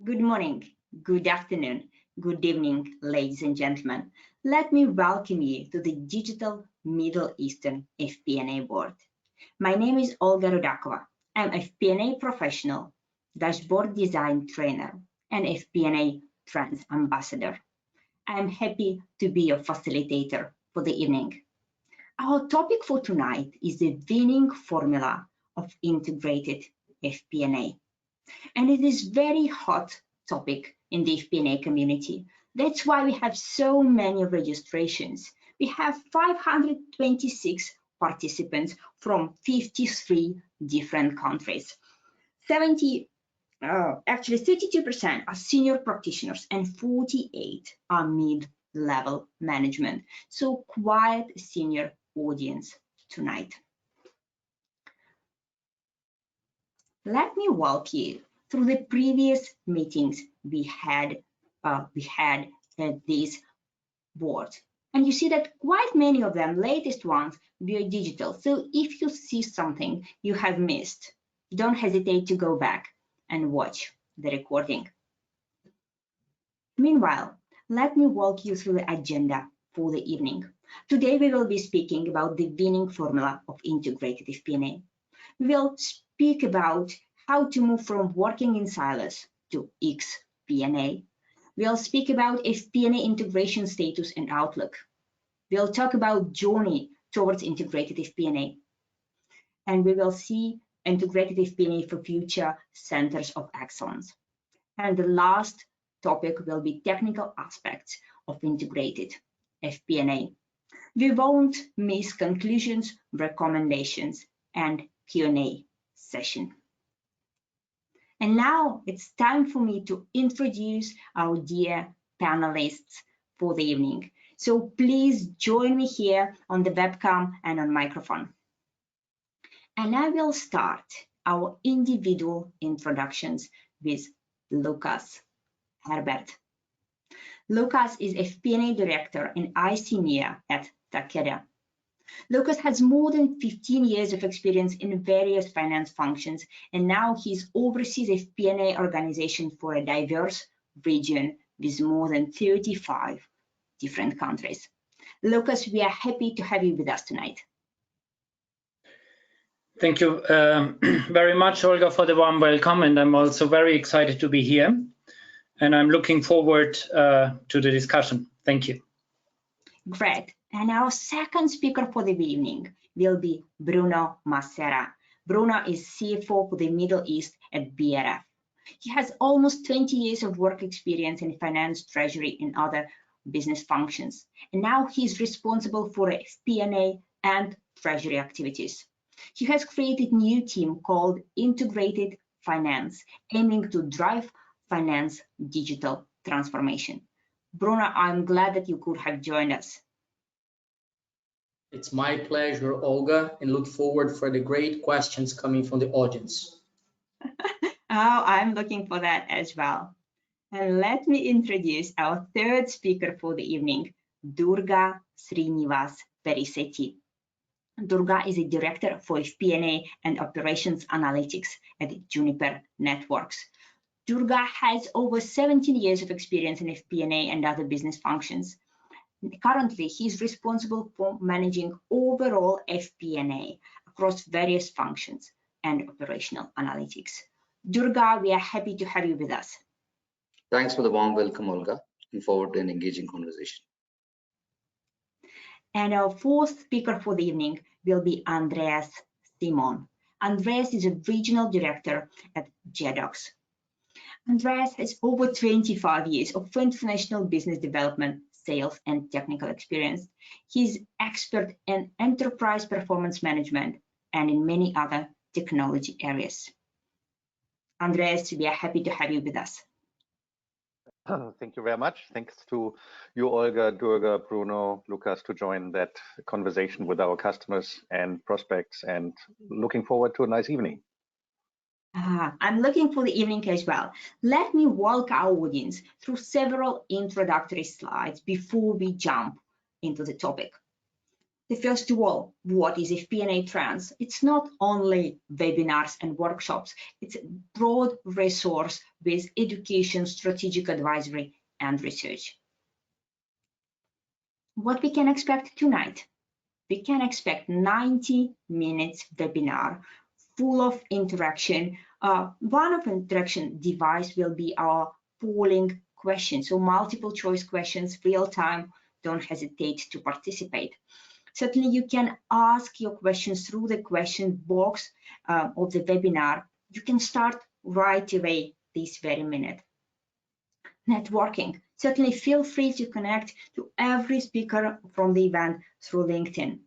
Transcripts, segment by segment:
Good morning, good afternoon, good evening, ladies and gentlemen. Let me welcome you to the Digital Middle Eastern FP&A board. My name is Olga Rudakova. I'm FP&A professional, dashboard design trainer, and FP&A trends ambassador. I'm happy to be your facilitator for the evening. Our topic for tonight is the winning formula of integrated FP&A. And it is very hot topic in the FP&A community. That's why we have so many registrations. We have 526 participants from 53 different countries. 32% are senior practitioners and 48 are mid-level management. So quite a senior audience tonight. Let me walk you through the previous meetings we had at this board. And you see that quite many of them, latest ones, were digital. So if you see something you have missed, don't hesitate to go back and watch the recording. Meanwhile, let me walk you through the agenda for the evening. Today we will be speaking about the winning formula of integrated FP&A. We will speak about how to move from working in silos to Xp&A. We'll speak about FP&A integration status and outlook. We'll talk about journey towards integrated FP&A. And we will see integrated FP&A for future centers of excellence. And the last topic will be technical aspects of integrated FP&A. We won't miss conclusions, recommendations, and Q&A session. And now it's time for me to introduce our dear panelists for the evening. So please join me here on the webcam and on microphone. And I will start our individual introductions with Lucas Herbert. Lucas is FP&A director in ICMEA at Takeda. Lucas has more than 15 years of experience in various finance functions, and now he's oversees FP&A organization for a diverse region with more than 35 different countries. Lucas, we are happy to have you with us tonight. Thank you very much, Olga, for the warm welcome, and I'm also very excited to be here, and I'm looking forward to the discussion. Thank you. Great. And our second speaker for the evening will be Bruno Marcera. Bruno is CFO for the Middle East at BRF. He has almost 20 years of work experience in finance, treasury, and other business functions. And now he's responsible for FP&A and treasury activities. He has created a new team called Integrated Finance, aiming to drive finance digital transformation. Bruno, I'm glad that you could have joined us. It's my pleasure, Olga, and look forward for the great questions coming from the audience. I'm looking for that as well. And let me introduce our third speaker for the evening, Durga Srinivas Perisetti. Durga is a director for FP&A and operations analytics at Juniper Networks. Durga has over 17 years of experience in FP&A and other business functions. Currently, he is responsible for managing overall FP&A across various functions and operational analytics. Durga, we are happy to have you with us. Thanks for the warm welcome, Olga. Looking forward to an engaging conversation. And our fourth speaker for the evening will be Andreas Simon. Andreas is a regional director at JEDOX. Andreas has over 25 years of international business development, sales, and technical experience. He's expert in enterprise performance management and in many other technology areas. Andreas, we are happy to have you with us. Thank you very much. Thanks to you, Olga, Durga, Bruno, Lucas, to join that conversation with our customers and prospects, and looking forward to a nice evening. I'm looking for the evening as well. Let me walk our audience through several introductory slides before we jump into the topic. First of all, what is FP&A Trends? It's not only webinars and workshops, it's a broad resource with education, strategic advisory, and research. What we can expect tonight? We can expect 90 minutes webinar full of interaction. One of interaction device will be our polling questions, so multiple choice questions, real time. Don't hesitate to participate. Certainly, you can ask your questions through the question box of the webinar. You can start right away this very minute. Networking. Certainly, feel free to connect to every speaker from the event through LinkedIn.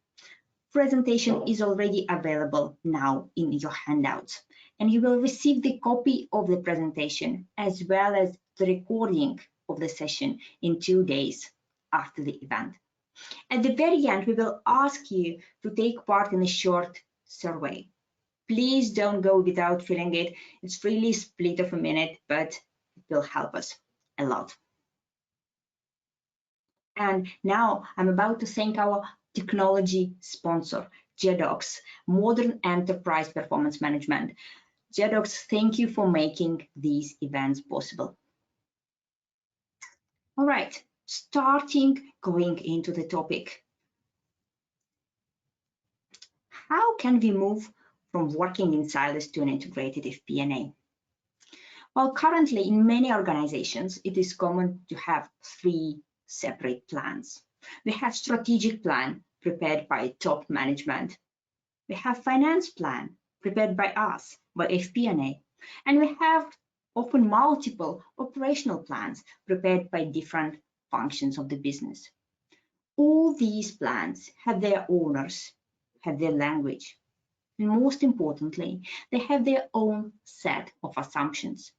Presentation is already available now in your handouts, and you will receive the copy of the presentation as well as the recording of the session in 2 days after the event. At the very end, we will ask you to take part in a short survey. Please don't go without filling it. It's really split of a minute, but it will help us a lot. And now I'm about to thank our technology sponsor, Jedox, Modern Enterprise Performance Management. Jedox, thank you for making these events possible. All right, going into the topic. How can we move from working in silos to an integrated FP&A? Well, currently in many organizations, it is common to have 3 separate plans. We have strategic plan prepared by top management. We have finance plan prepared by us, by FP&A. And we have often multiple operational plans prepared by different functions of the business. All these plans have their owners, have their language, and most importantly, they have their own set of assumptions.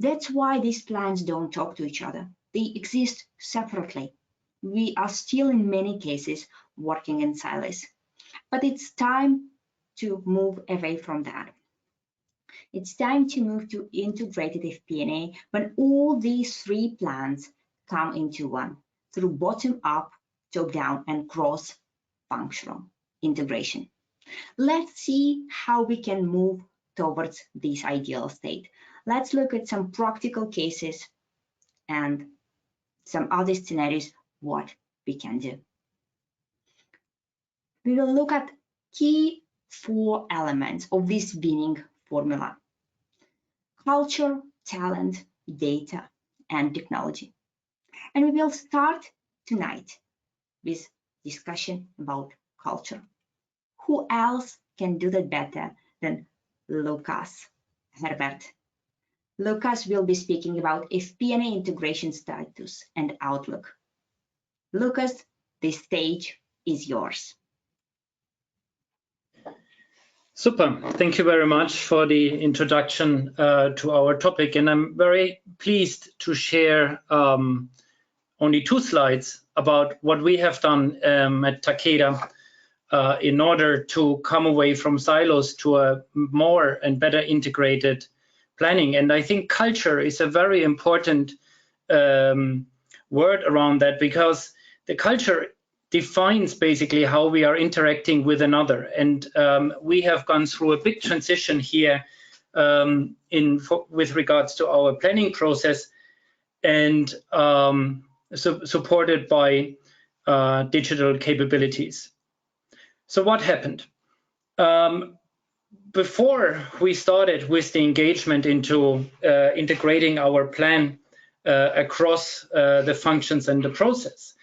That's why these plans don't talk to each other. They exist separately. We are still in many cases working in silos, but it's time to move away from that. It's time to move to integrated FP&A when all these 3 plans come into one through bottom-up, top-down, and cross-functional integration. Let's see how we can move towards this ideal state. Let's look at some practical cases and some other scenarios, what we can do. We will look at key 4 elements of this winning formula: culture, talent, data, and technology. And we will start tonight with discussion about culture. Who else can do that better than Lucas Herbert? Lucas will be speaking about FP&A integration status and outlook. Lucas, the stage is yours. Super. Thank you very much for the introduction to our topic. And I'm very pleased to share only 2 slides about what we have done at Takeda in order to come away from silos to a more and better integrated planning. And I think culture is a very important word around that, because the culture defines basically how we are interacting with another. And we have gone through a big transition here with regards to our planning process, and supported by digital capabilities. So what happened? Before we started with the engagement into integrating our plan across the functions and the process,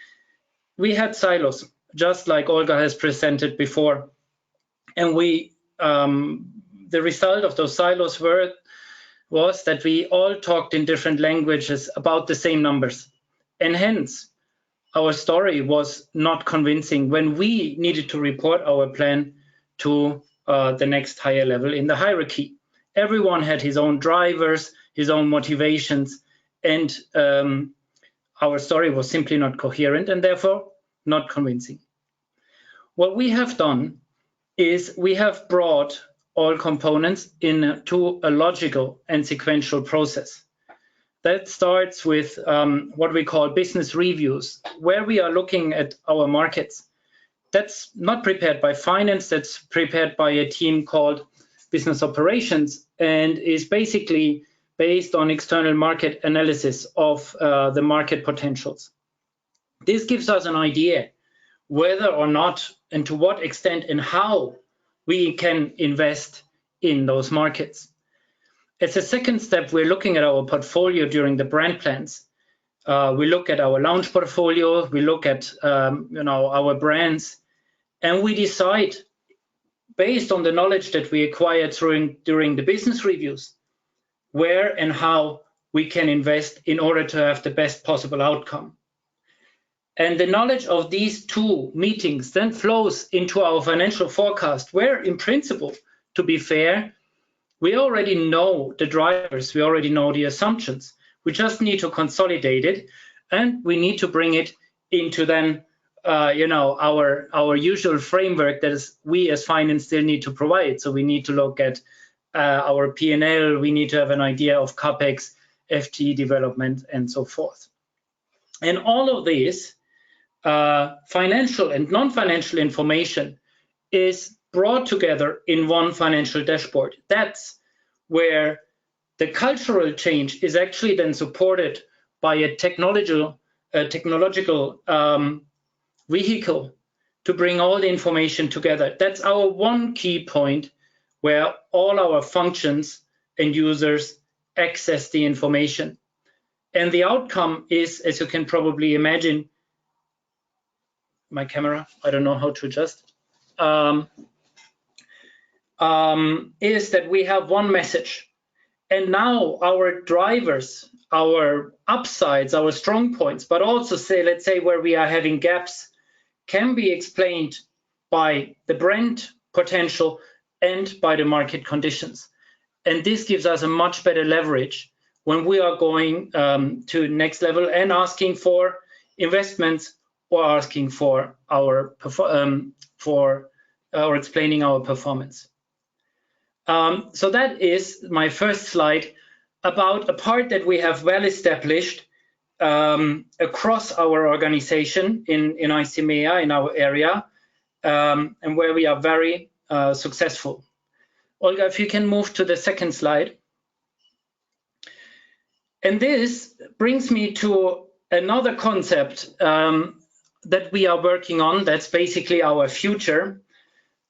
we had silos, just like Olga has presented before. And the result of those silos was that we all talked in different languages about the same numbers. And hence, our story was not convincing when we needed to report our plan to the next higher level in the hierarchy. Everyone had his own drivers, his own motivations, and our story was simply not coherent and therefore not convincing. What we have done is we have brought all components into a logical and sequential process. That starts with what we call business reviews, where we are looking at our markets that's not prepared by finance, that's prepared by a team called business operations, and is basically based on external market analysis of the market potentials. This gives us an idea whether or not and to what extent and how we can invest in those markets. As a second step, we're looking at our portfolio during the brand plans. We look at our launch portfolio, we look at our brands, and we decide based on the knowledge that we acquired during the business reviews, where and how we can invest in order to have the best possible outcome. And the knowledge of these two meetings then flows into our financial forecast, where in principle, to be fair, we already know the drivers, we already know the assumptions. We just need to consolidate it, and we need to bring it into then our usual framework that is we as finance still need to provide. So we need to look at our P&L, we need to have an idea of CapEx, FTE development, and so forth. And all of this financial and non-financial information is brought together in one financial dashboard. That's where the cultural change is actually then supported by a technological vehicle to bring all the information together. That's our one key point where all our functions and users access the information. And the outcome is, as you can probably imagine, my camera, I don't know how to adjust, is that we have one message. And now our drivers, our upsides, our strong points, but also let's say where we are having gaps, can be explained by the brand potential and by the market conditions. And this gives us a much better leverage when we are going to next level and asking for investments or asking for our explaining our performance. So that is my first slide about a part that we have well established across our organization in ICMEA, in our area, and where we are very successful. Olga, if you can move to the second slide. And this brings me to another concept that we are working on. That's basically our future,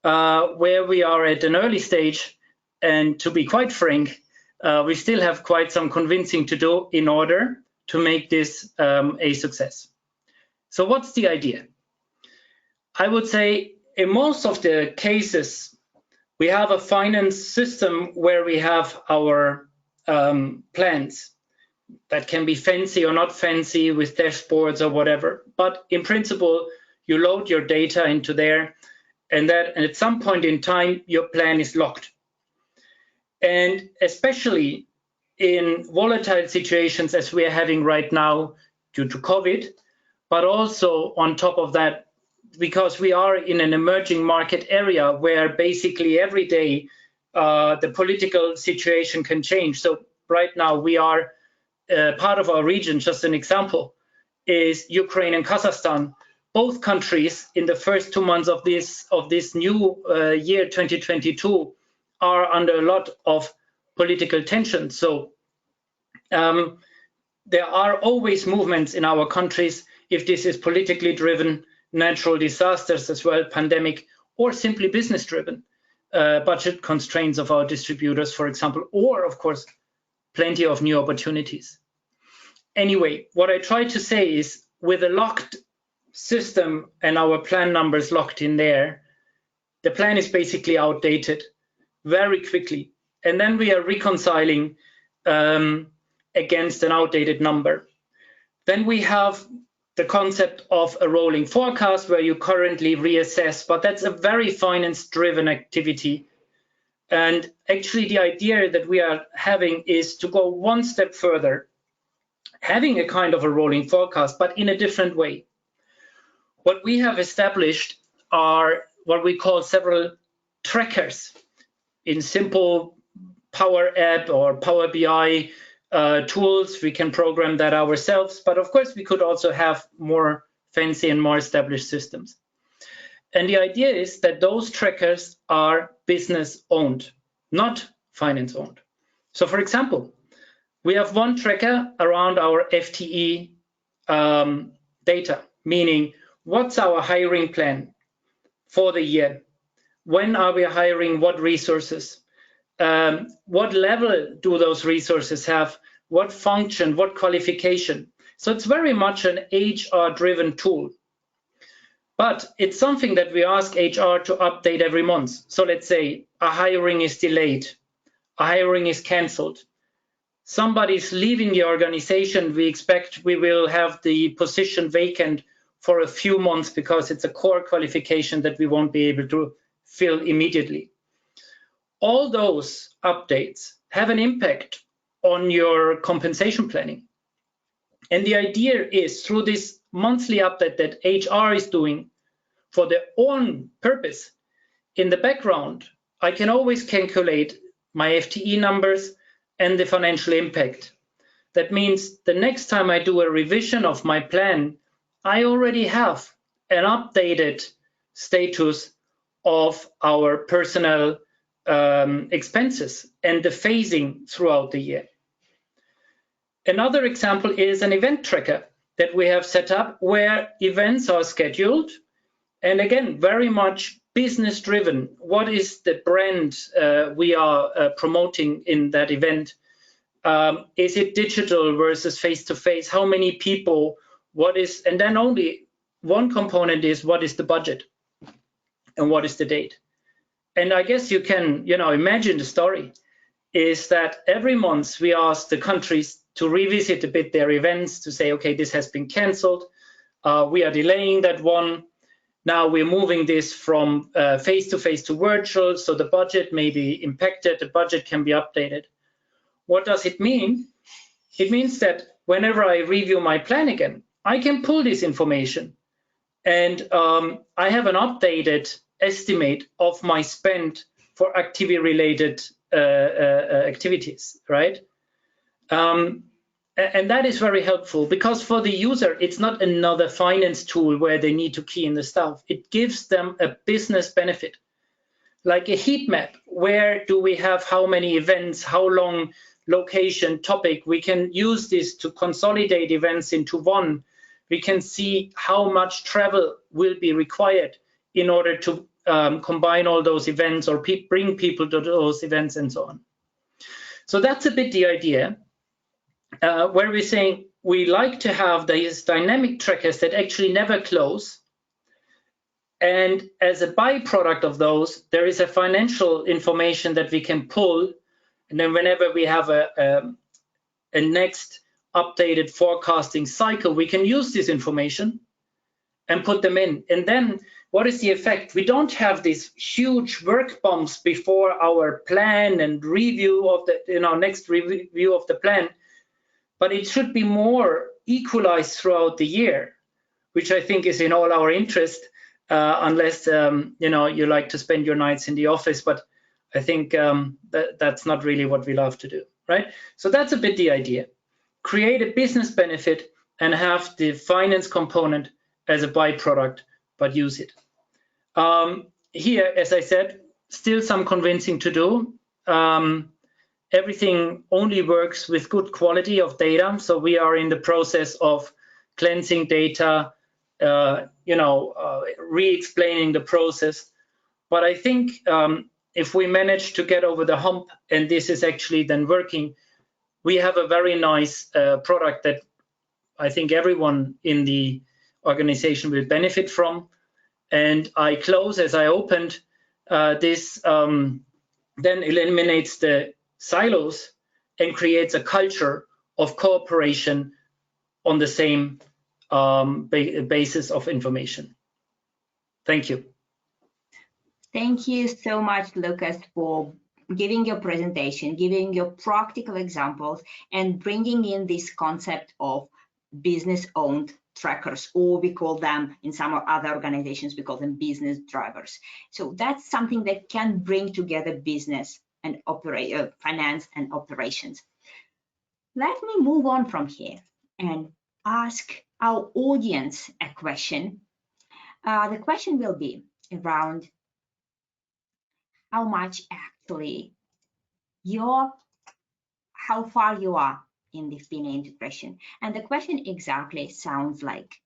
where we are at an early stage. And to be quite frank, we still have quite some convincing to do in order to make this a success. So what's the idea? I would say in most of the cases, we have a finance system where we have our plans that can be fancy or not fancy with dashboards or whatever. But in principle, you load your data into there, and at some point in time, your plan is locked. And especially in volatile situations as we are having right now due to COVID, but also on top of that, because we are in an emerging market area where basically every day the political situation can change. So right now we are part of our region, just an example, is Ukraine and Kazakhstan. Both countries in the first 2 months of this new year 2022 are under a lot of political tension. So there are always movements in our countries, if this is politically driven, natural disasters as well, pandemic, or simply business driven, budget constraints of our distributors, for example, or of course, plenty of new opportunities. Anyway, what I try to say is with a locked system and our plan numbers locked in there, the plan is basically outdated very quickly. And then we are reconciling against an outdated number. Then we have the concept of a rolling forecast where you currently reassess, but that's a very finance-driven activity. And actually the idea that we are having is to go one step further, having a kind of a rolling forecast, but in a different way. What we have established are what we call several trackers. In simple Power App or Power BI tools, we can program that ourselves, but of course we could also have more fancy and more established systems. And the idea is that those trackers are business owned, not finance owned. So for example, we have one tracker around our FTE data, meaning what's our hiring plan for the year? When are we hiring what resources? What level do those resources have? What function, what qualification? So it's very much an HR-driven tool. But it's something that we ask HR to update every month. So let's say a hiring is delayed, a hiring is canceled, somebody's leaving the organization, we expect we will have the position vacant for a few months because it's a core qualification that we won't be able to fill immediately. All those updates have an impact on your compensation planning. And the idea is through this monthly update that HR is doing for their own purpose, in the background, I can always calculate my FTE numbers and the financial impact. That means the next time I do a revision of my plan, I already have an updated status of our personnel expenses and the phasing throughout the year. Another example is an event tracker that we have set up where events are scheduled, and again, very much business driven. What is the brand we are promoting in that event? Is it digital versus face-to-face? How many people? What is, and then only one component is what is the budget and what is the date? And I guess you can, imagine the story is that every month we ask the countries to revisit a bit their events to say, okay, this has been canceled. We are delaying that one. Now we're moving this from face-to-face to virtual, so the budget may be impacted, the budget can be updated. What does it mean? It means that whenever I review my plan again, I can pull this information and I have an updated estimate of my spend for activity-related activities, right? And that is very helpful because for the user, it's not another finance tool where they need to key in the stuff. It gives them a business benefit, like a heat map. Where do we have how many events, how long, location, topic? We can use this to consolidate events into one. We can see how much travel will be required in order to combine all those events or bring people to those events and so on. So that's a bit the idea. Where we're saying we like to have these dynamic trackers that actually never close. And as a byproduct of those, there is a financial information that we can pull. And then whenever we have a next updated forecasting cycle, we can use this information and put them in. And then what is the effect? We don't have these huge work bumps before our plan and review of the, next review of the plan. But it should be more equalized throughout the year, which I think is in all our interest, unless you like to spend your nights in the office. But I think that's not really what we love to do, right? So that's a bit the idea. Create a business benefit and have the finance component as a byproduct, but use it. Here, as I said, still some convincing to do. Everything only works with good quality of data. So we are in the process of cleansing data, re-explaining the process. But I think if we manage to get over the hump and this is actually then working, we have a very nice product that I think everyone in the organization will benefit from. And I close as I opened. This then eliminates the silos and creates a culture of cooperation on the same basis of information. Thank you. Thank you so much, Lucas, for giving your presentation, giving your practical examples, and bringing in this concept of business-owned trackers, or we call them, in some other organizations, we call them business drivers. So that's something that can bring together business and finance and operations. Let me move on from here and ask our audience a question. The question will be, around how much actually how far you are in the FP&A integration. And the question exactly sounds like,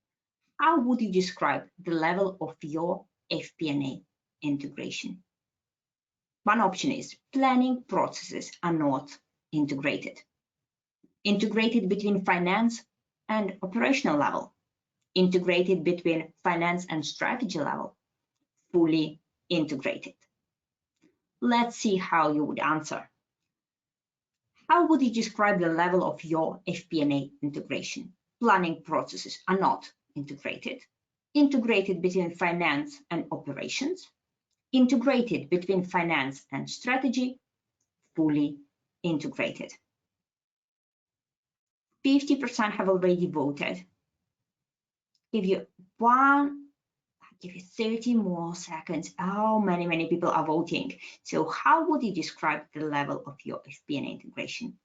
how would you describe the level of your FP&A integration? One option is planning processes are not integrated. Integrated between finance and operational level. Integrated between finance and strategy level. Fully integrated. Let's see how you would answer. How would you describe the level of your FP&A integration? Planning processes are not integrated. Integrated between finance and operations. Integrated between finance and strategy. Fully integrated. 50% have already voted. Give you 30 more seconds. How many people are voting? So how would you describe the level of your FP&A integration?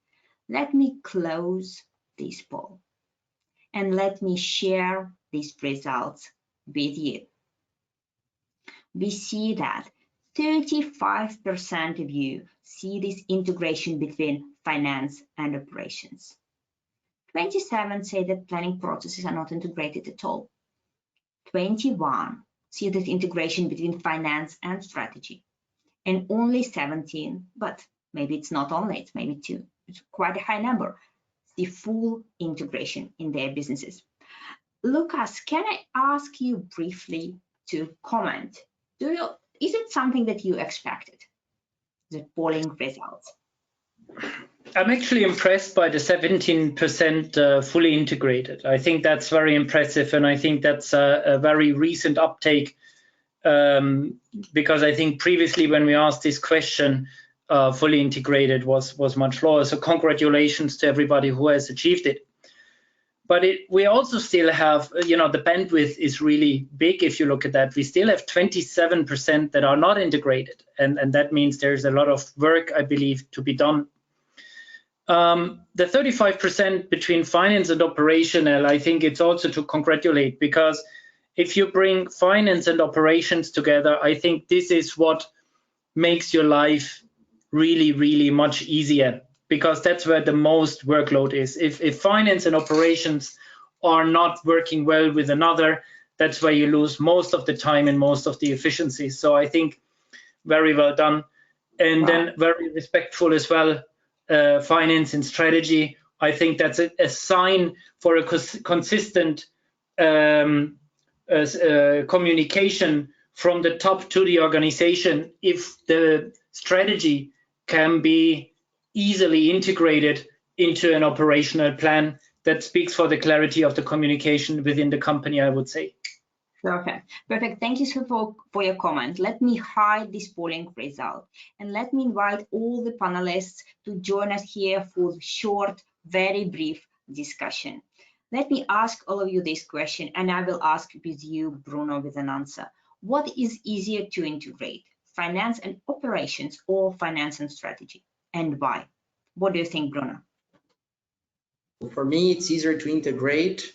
Let me close this poll and let me share these results with you. We see that 35% of you see this integration between finance and operations. 27 say that planning processes are not integrated at all. 21 see that integration between finance and strategy. And only 17, but maybe it's not only, it's maybe 2. It's quite a high number. The full integration in their businesses. Lucas, can I ask you briefly to comment? Is it something that you expected, the polling results? I'm actually impressed by the 17% fully integrated. I think that's very impressive, and I think that's a very recent uptake, because I think previously when we asked this question, fully integrated was much lower. So congratulations to everybody who has achieved it. But we also still have, the bandwidth is really big. If you look at that, we still have 27% that are not integrated, and that means there's a lot of work, I believe, to be done. The 35% between finance and operational, I think it's also to congratulate, because if you bring finance and operations together, I think this is what makes your life really, really much easier, because that's where the most workload is. If finance and operations are not working well with another, that's where you lose most of the time and most of the efficiency. So I think very well done. And then very respectful as well, finance and strategy. I think that's a sign for a consistent communication from the top to the organization. If the strategy can be easily integrated into an operational plan, that speaks for the clarity of the communication within the company, I would say. Perfect. Thank you for your comment. Let me hide this polling result and let me invite all the panelists to join us here for short, very brief discussion. Let me ask all of you this question, and I will ask with you, Bruno, with an answer. What is easier to integrate, finance and operations or finance and strategy, and why? What do you think, Bruno? For me, it's easier to integrate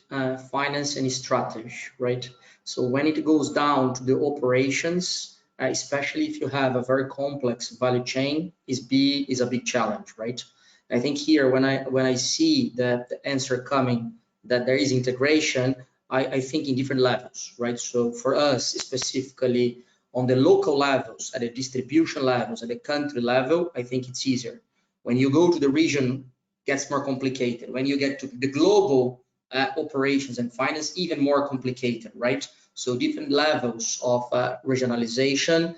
finance and strategy, right? So when it goes down to the operations, especially if you have a very complex value chain, is a big challenge, right? I think here, when I see the answer coming that there is integration, I think in different levels, right? So for us, specifically on the local levels, at the distribution levels, at the country level, I think it's easier. When you go to the region, gets more complicated. When you get to the global operations and finance, even more complicated, right? So different levels of regionalization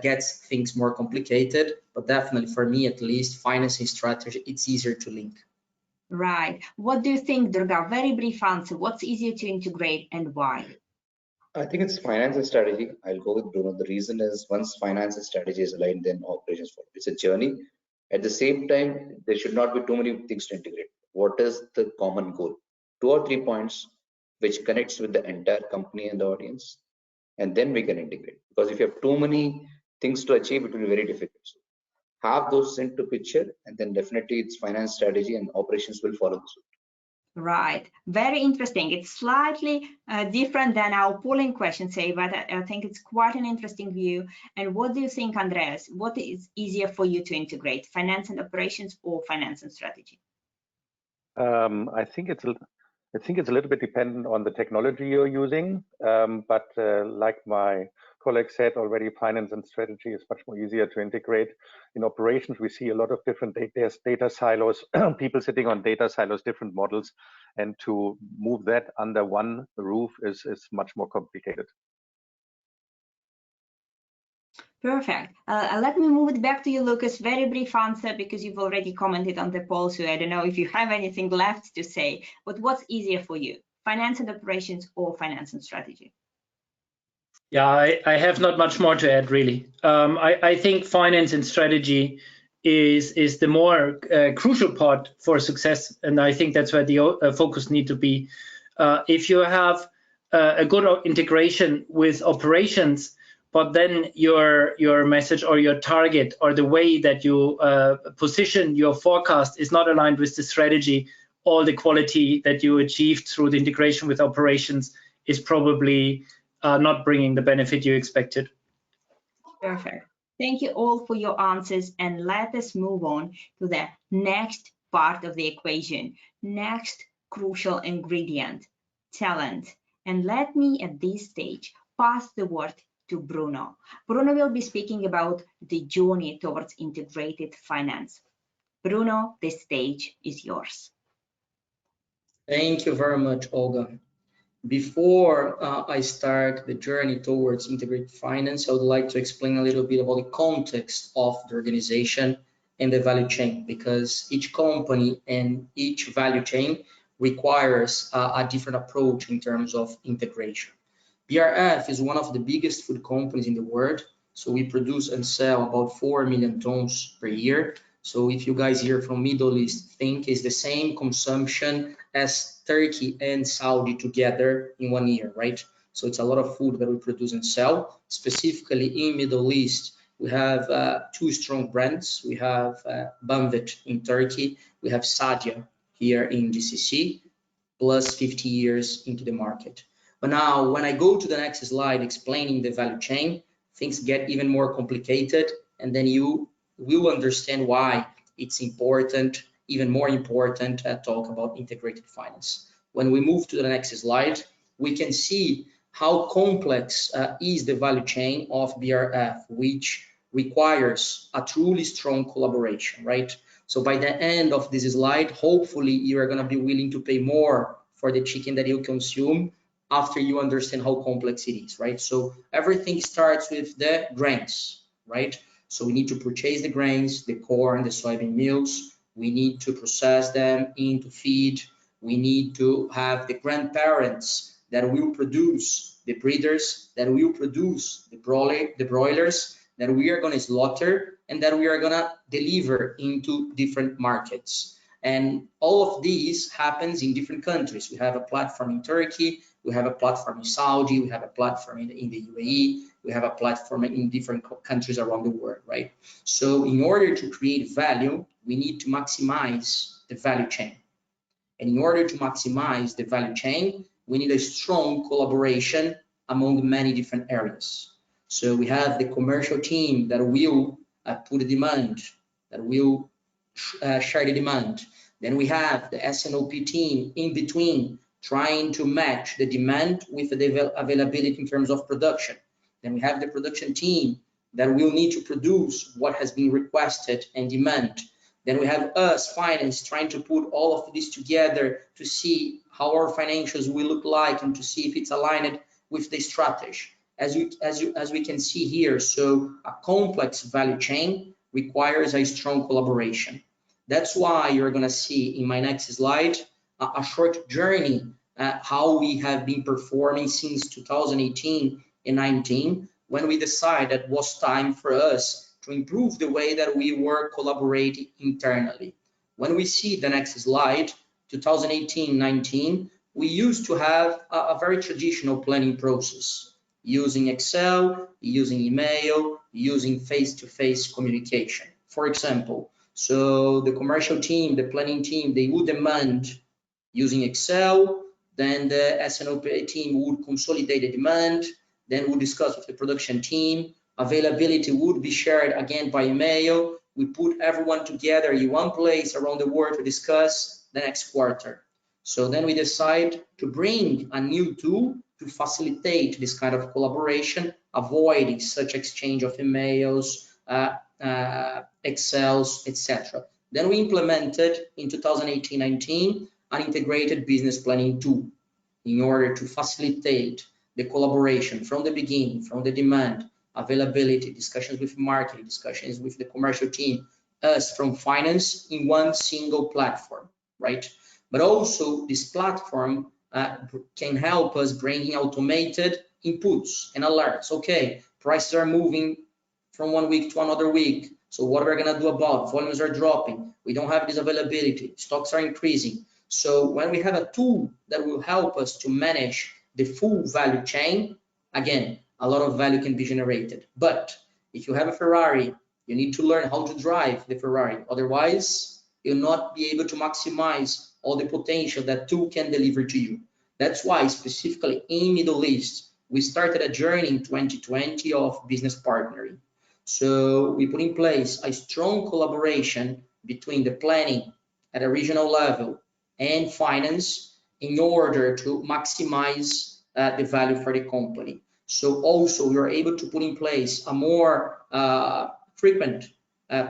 gets things more complicated, but definitely for me, at least, finance and strategy, it's easier to link. Right. What do you think, Durga? Very brief answer. What's easier to integrate and why? I think it's finance and strategy. I'll go with Bruno. The reason is once finance and strategy is aligned, then operations follow. It's a journey. At the same time, there should not be too many things to integrate. What is the common goal? 2 or 3 points which connects with the entire company and the audience, and then we can integrate. Because if you have too many things to achieve, it will be very difficult. So have those into picture, and then definitely it's finance, strategy, and operations will follow suit. Right, very interesting. It's slightly different than our polling questions say, but I think it's quite an interesting view. And what do you think, Andreas? What is easier for you to integrate, finance and operations or finance and strategy? I think it's a little bit dependent on the technology you're using, but like my colleague said already, finance and strategy is much more easier to integrate. In operations, we see a lot of different data silos, people sitting on data silos, different models, and to move that under one roof is much more complicated. Perfect. Let me move it back to you, Lucas. Very brief answer because you've already commented on the poll, so I don't know if you have anything left to say, but what's easier for you, finance and operations or finance and strategy? Yeah, I have not much more to add, really. I think finance and strategy is the more crucial part for success, and I think that's where the focus need to be. If you have a good integration with operations, but then your message or your target or the way that you position your forecast is not aligned with the strategy, all the quality that you achieved through the integration with operations is probably not bringing the benefit you expected. Perfect. Thank you all for your answers, and let us move on to the next part of the equation, next crucial ingredient, talent. And let me at this stage pass the word to Bruno. Bruno will be speaking about the journey towards integrated finance. Bruno, the stage is yours. Thank you very much, Olga. Before I start the journey towards integrated finance, I would like to explain a little bit about the context of the organization and the value chain, because each company and each value chain requires a different approach in terms of integration. BRF is one of the biggest food companies in the world, so we produce and sell about 4 million tons per year. So if you guys here from Middle East think it's the same consumption as Turkey and Saudi together in 1 year, right? So it's a lot of food that we produce and sell. Specifically in Middle East, we have two strong brands. We have Banvit in Turkey. We have Sadia here in GCC, plus 50 years into the market. But now when I go to the next slide explaining the value chain, things get even more complicated, and then you will understand why it's important, even more important, to talk about integrated finance. When we move to the next slide, we can see how complex is the value chain of BRF, which requires a truly strong collaboration, right? So by the end of this slide, hopefully you are going to be willing to pay more for the chicken that you consume after you understand how complex it is, right? So everything starts with the grains, right? So we need to purchase the grains, the corn, the soybean meals. We need to process them into feed. We need to have the grandparents that will produce the breeders, that will produce the broilers that we are going to slaughter and that we are going to deliver into different markets. And all of these happens in different countries. We have a platform in Turkey, we have a platform in Saudi, we have a platform in the UAE, we have a platform in different countries around the world, right? So in order to create value, we need to maximize the value chain. And in order to maximize the value chain, we need a strong collaboration among many different areas. So we have the commercial team that will put the demand, that will share the demand. Then we have the S&OP team in between, trying to match the demand with the availability in terms of production. Then we have the production team that will need to produce what has been requested and demand. Then we have us, finance, trying to put all of this together to see how our financials will look like and to see if it's aligned with the strategy. As we can see here, so a complex value chain requires a strong collaboration. That's why you're going to see in my next slide a short journey how we have been performing since 2018 and 19, when we decided it was time for us to improve the way that we were collaborating internally. When we see the next slide, 2018-19, we used to have a very traditional planning process, using Excel, using email, using face-to-face communication. For example, so the commercial team, the planning team, they would demand using Excel. Then the S&OP team would consolidate the demand. Then we'll discuss with the production team. Availability would be shared again by email. We put everyone together in one place around the world to discuss the next quarter. So then we decide to bring a new tool to facilitate this kind of collaboration, avoiding such exchange of emails, Excels, etc. Then we implemented in 2018-19 an integrated business planning tool in order to facilitate the collaboration from the beginning, from the demand, availability, discussions with marketing, discussions with the commercial team, us from finance in one single platform, right? But also this platform can help us bringing automated inputs and alerts. Okay, prices are moving from one week to another week. So what we're gonna do about volumes are dropping. We don't have this availability. Stocks are increasing. So when we have a tool that will help us to manage the full value chain, again, a lot of value can be generated. But if you have a Ferrari, you need to learn how to drive the Ferrari. Otherwise, you'll not be able to maximize all the potential that tool can deliver to you. That's why specifically in Middle East, we started a journey in 2020 of business partnering. So we put in place a strong collaboration between the planning at a regional level and finance in order to maximize the value for the company. So also we are able to put in place a more frequent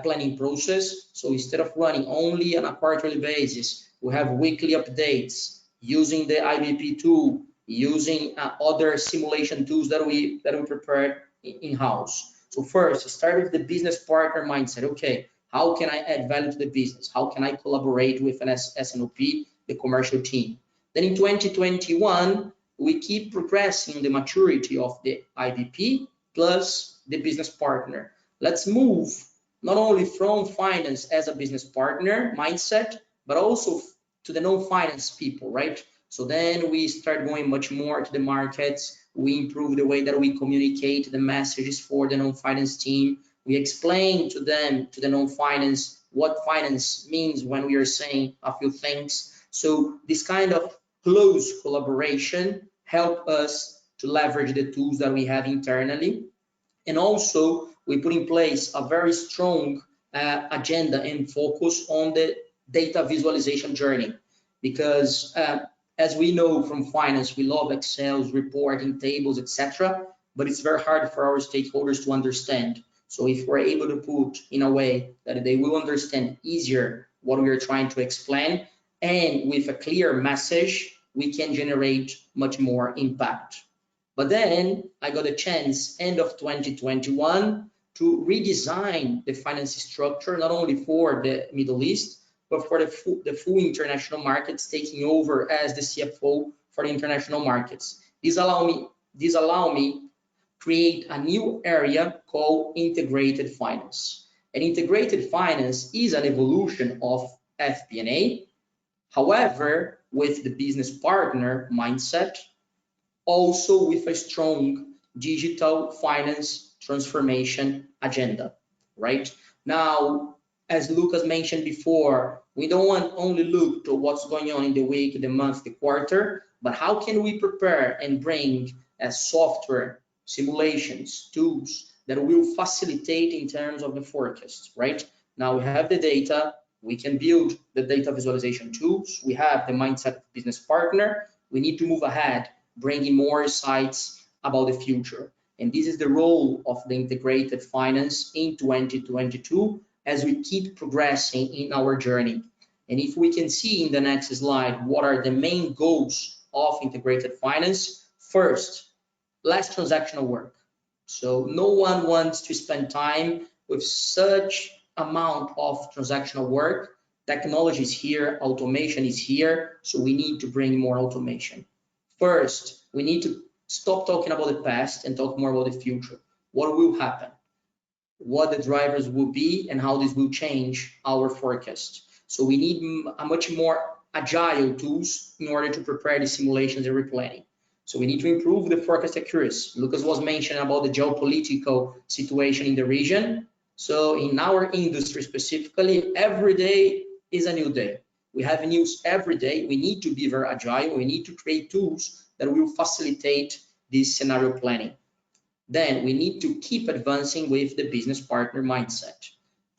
planning process. So instead of running only on a quarterly basis, we have weekly updates using the IBP tool, using other simulation tools that we prepared in-house. So first, start with the business partner mindset. Okay, how can I add value to the business? How can I collaborate with an S&OP, the commercial team? Then in 2021, we keep progressing the maturity of the IBP plus the business partner. Let's move not only from finance as a business partner mindset, but also to the non-finance people, right? So then we start going much more to the markets. We improve the way that we communicate the messages for the non-finance team. We explain to them, to the non-finance, what finance means when we are saying a few things. So this kind of close collaboration help us to leverage the tools that we have internally. And also we put in place a very strong agenda and focus on the data visualization journey, because as we know from finance, we love Excel, reporting, tables, etc. But it's very hard for our stakeholders to understand. So if we're able to put in a way that they will understand easier what we are trying to explain, and with a clear message, we can generate much more impact. But then I got a chance, end of 2021, to redesign the finance structure, not only for the Middle East, but for the full international markets, taking over as the CFO for the international markets. This allow me create a new area called integrated finance. And integrated finance is an evolution of FP&A, however, with the business partner mindset, also with a strong digital finance transformation agenda, right? Now, as Lucas mentioned before, we don't want only look to what's going on in the week, the month, the quarter, but how can we prepare and bring software, simulations, tools that will facilitate in terms of the forecast, right? Now we have the data, we can build the data visualization tools, we have the mindset of business partner, we need to move ahead, bringing more insights about the future. And this is the role of the integrated finance in 2022 as we keep progressing in our journey. And if we can see in the next slide, what are the main goals of integrated finance? First, less transactional work. So no one wants to spend time with such amount of transactional work. Technology is here, automation is here, so we need to bring more automation. First, we need to stop talking about the past and talk more about the future. What will happen? What the drivers will be and how this will change our forecast. So we need a much more agile tools in order to prepare the simulations and replanning. So we need to improve the forecast accuracy. Lucas was mentioning about the geopolitical situation in the region. So in our industry specifically, every day is a new day. We have news every day. We need to be very agile. We need to create tools that will facilitate this scenario planning. Then we need to keep advancing with the business partner mindset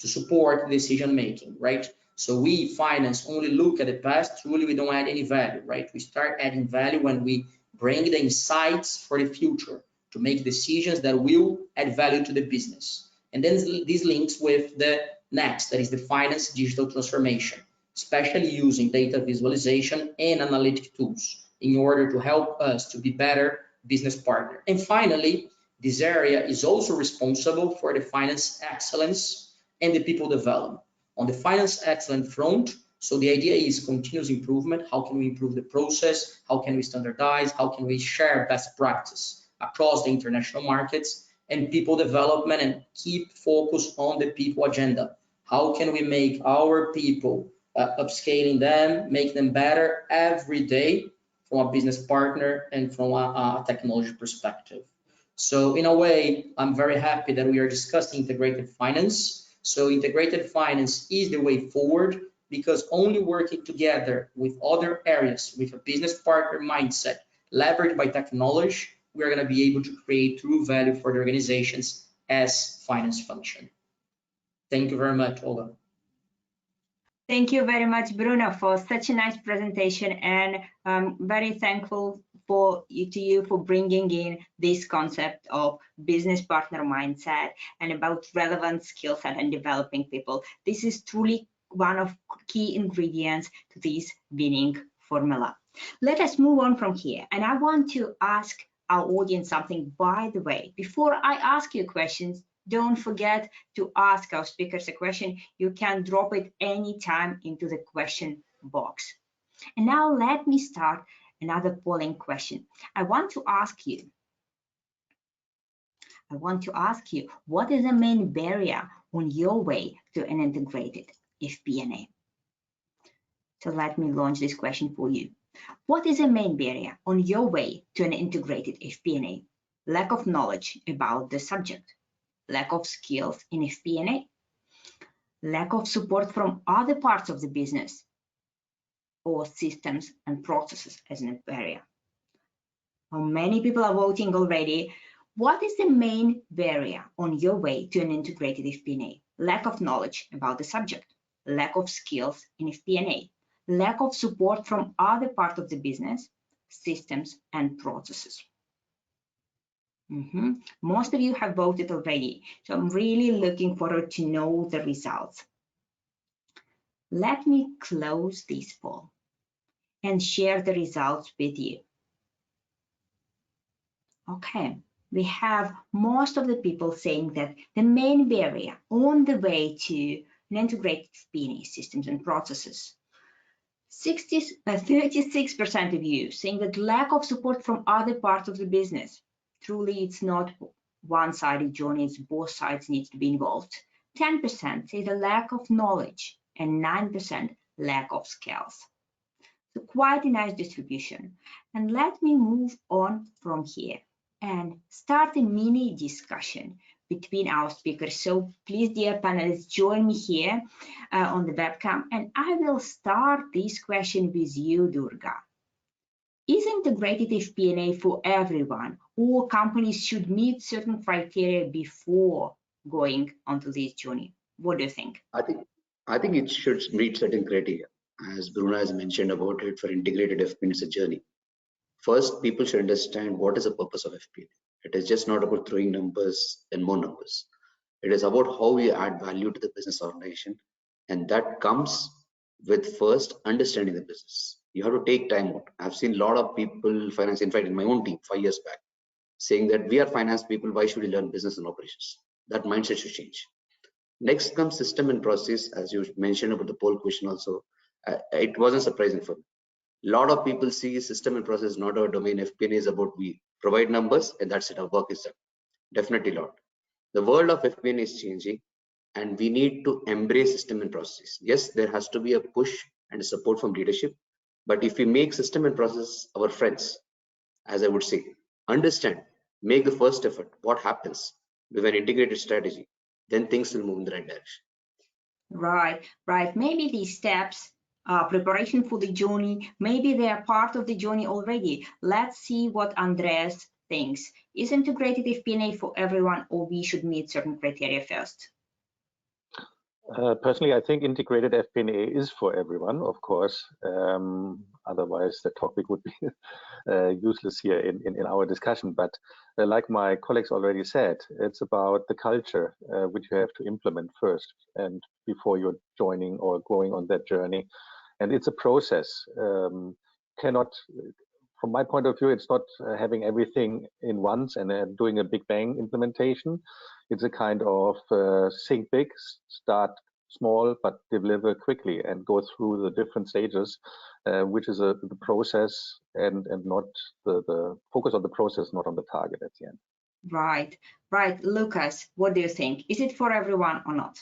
to support decision making, right? So we finance only look at the past, truly we don't add any value, right? We start adding value when we bring the insights for the future to make decisions that will add value to the business. And then this links with the next, that is the finance digital transformation, especially using data visualization and analytic tools in order to help us to be better business partner. And finally, this area is also responsible for the finance excellence and the people development. On the finance excellence front, so the idea is continuous improvement. How can we improve the process? How can we standardize? How can we share best practice across the international markets? And people development, and keep focus on the people agenda. How can we make our people, upscaling them, make them better every day from a business partner and from a technology perspective? So in a way, I'm very happy that we are discussing integrated finance. So integrated finance is the way forward, because only working together with other areas with a business partner mindset, leveraged by technology, we are going to be able to create true value for the organizations as finance function. Thank you very much, Olga. Thank you very much, Bruno, for such a nice presentation, and I'm very thankful to you for bringing in this concept of business partner mindset and about relevant skill set and developing people. This is truly one of key ingredients to this winning formula. Let us move on from here, and I want to ask our audience something. By the way, before I ask you questions, don't forget to ask our speakers a question. You can drop it anytime into the question box. And now let me start another polling question. I want to ask you, what is the main barrier on your way to an integrated FP&A? So let me launch this question for you. What is the main barrier on your way to an integrated FP&A? Lack of knowledge about the subject, lack of skills in FP&A, lack of support from other parts of the business, or systems and processes as an barrier. How many people are voting already? What is the main barrier on your way to an integrated FP&A? Lack of knowledge about the subject, lack of skills in FP&A, lack of support from other parts of the business, systems and processes. Most of you have voted already, so I'm really looking forward to know the results. Let me close this poll and share the results with you. Okay, we have most of the people saying that the main barrier on the way to an integrated FP&A systems and processes. 36% of you saying that lack of support from other parts of the business. Truly, it's not one-sided journey, it's both sides need to be involved. 10% say the lack of knowledge and 9% lack of skills. So quite a nice distribution. And let me move on from here and start a mini discussion between our speakers. So please, dear panelists, join me here on the webcam. And I will start this question with you, Durga. Is integrated FP&A for everyone, or companies should meet certain criteria before going onto this journey? What do you think? I think it should meet certain criteria. As Bruno has mentioned about it, for integrated FP&A, it's a journey. First, people should understand what is the purpose of FP&A. It is just not about throwing numbers and more numbers. It is about how we add value to the business organization, and that comes with first understanding the business. You have to take time out. I've seen a lot of people finance, in fact, in my own team 5 years back, saying that we are finance people, why should we learn business and operations? That mindset should change. Next comes system and process, as you mentioned about the poll question also. It wasn't surprising for me. A lot of people see system and process not our domain. FP&A is about we provide numbers and that's it, our work is done. Definitely not. The world of FP&A is changing and we need to embrace system and process. Yes, there has to be a push and a support from leadership, but if we make system and process our friends, as I would say, understand, make the first effort, what happens with an integrated strategy, then things will move in the right direction. Right. Maybe these steps preparation for the journey. Maybe they are part of the journey already. Let's see what Andres thinks. Is integrated FP&A for everyone, or we should meet certain criteria first? Personally, I think integrated FP&A is for everyone, of course. Otherwise, the topic would be useless here in our discussion. But like my colleagues already said, it's about the culture which you have to implement first and before you're joining or going on that journey. And it's a process. From my point of view, it's not having everything in once and doing a big bang implementation. It's a kind of think big, start small, but deliver quickly and go through the different stages, which is the process and not the focus on the process, not on the target at the end. Right. Lucas, what do you think? Is it for everyone or not?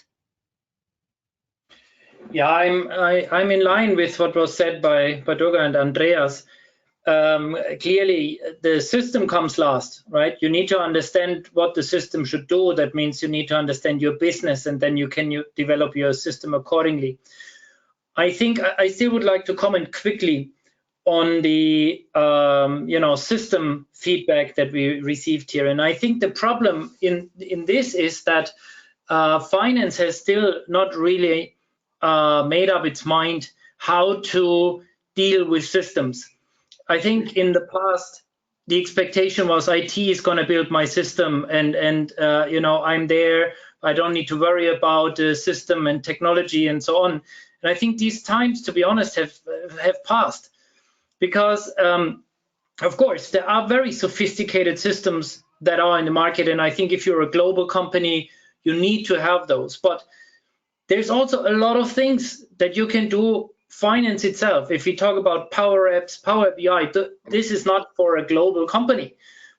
Yeah, I'm in line with what was said by Durga and Andreas. Clearly, the system comes last, right? You need to understand what the system should do. That means you need to understand your business, and then you can develop your system accordingly. I think I still would like to comment quickly on the system feedback that we received here, and I think the problem in this is that finance has still not really made up its mind how to deal with systems. I think in the past, the expectation was IT is going to build my system, and I'm there. I don't need to worry about the system and technology and so on. And I think these times, to be honest, have passed, because of course there are very sophisticated systems that are in the market, and I think if you're a global company, you need to have those. But there's also a lot of things that you can do. Finance itself, if we talk about Power Apps, Power BI, this is not for a global company,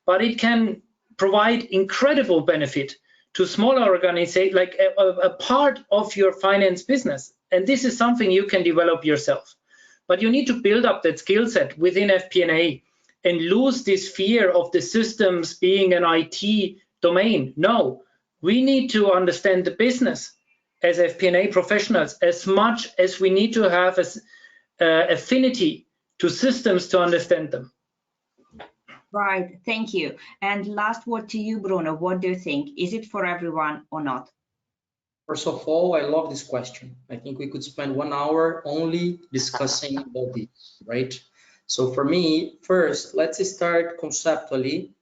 but it can provide incredible benefit to smaller organizations, like a part of your finance business. And this is something you can develop yourself. But you need to build up that skill set within FP&A and lose this fear of the systems being an IT domain. No, we need to understand the business as FP&A professionals as much as we need to have affinity to systems to understand them. Right, thank you. And last word to you, Bruno. What do you think? Is it for everyone or not? First of all, I love this question. I think we could spend 1 hour only discussing about this, right? So for me, first, let's start conceptually.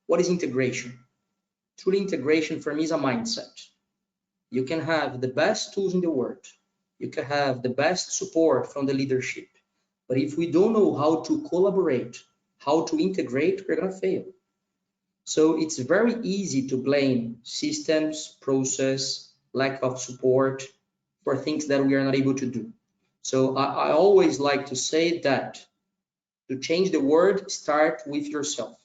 What is integration? True integration for me is a mindset. You can have the best tools in the world. You can have the best support from the leadership. But if we don't know how to collaborate, how to integrate, we're going to fail. So it's very easy to blame systems, process, lack of support for things that we are not able to do. So I always like to say that to change the world, start with yourself,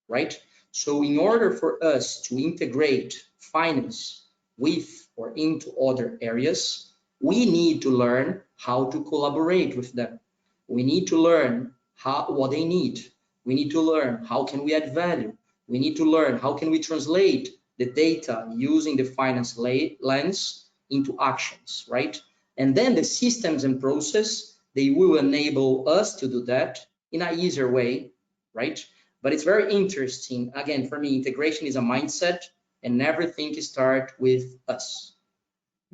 right? So in order for us to integrate finance with or into other areas, we need to learn how to collaborate with them. We need to learn what they need. We need to learn how can we add value. We need to learn how can we translate the data using the finance lens into actions, right? And then the systems and process, they will enable us to do that in an easier way, right? But it's very interesting. Again, for me, integration is a mindset, and everything starts with us.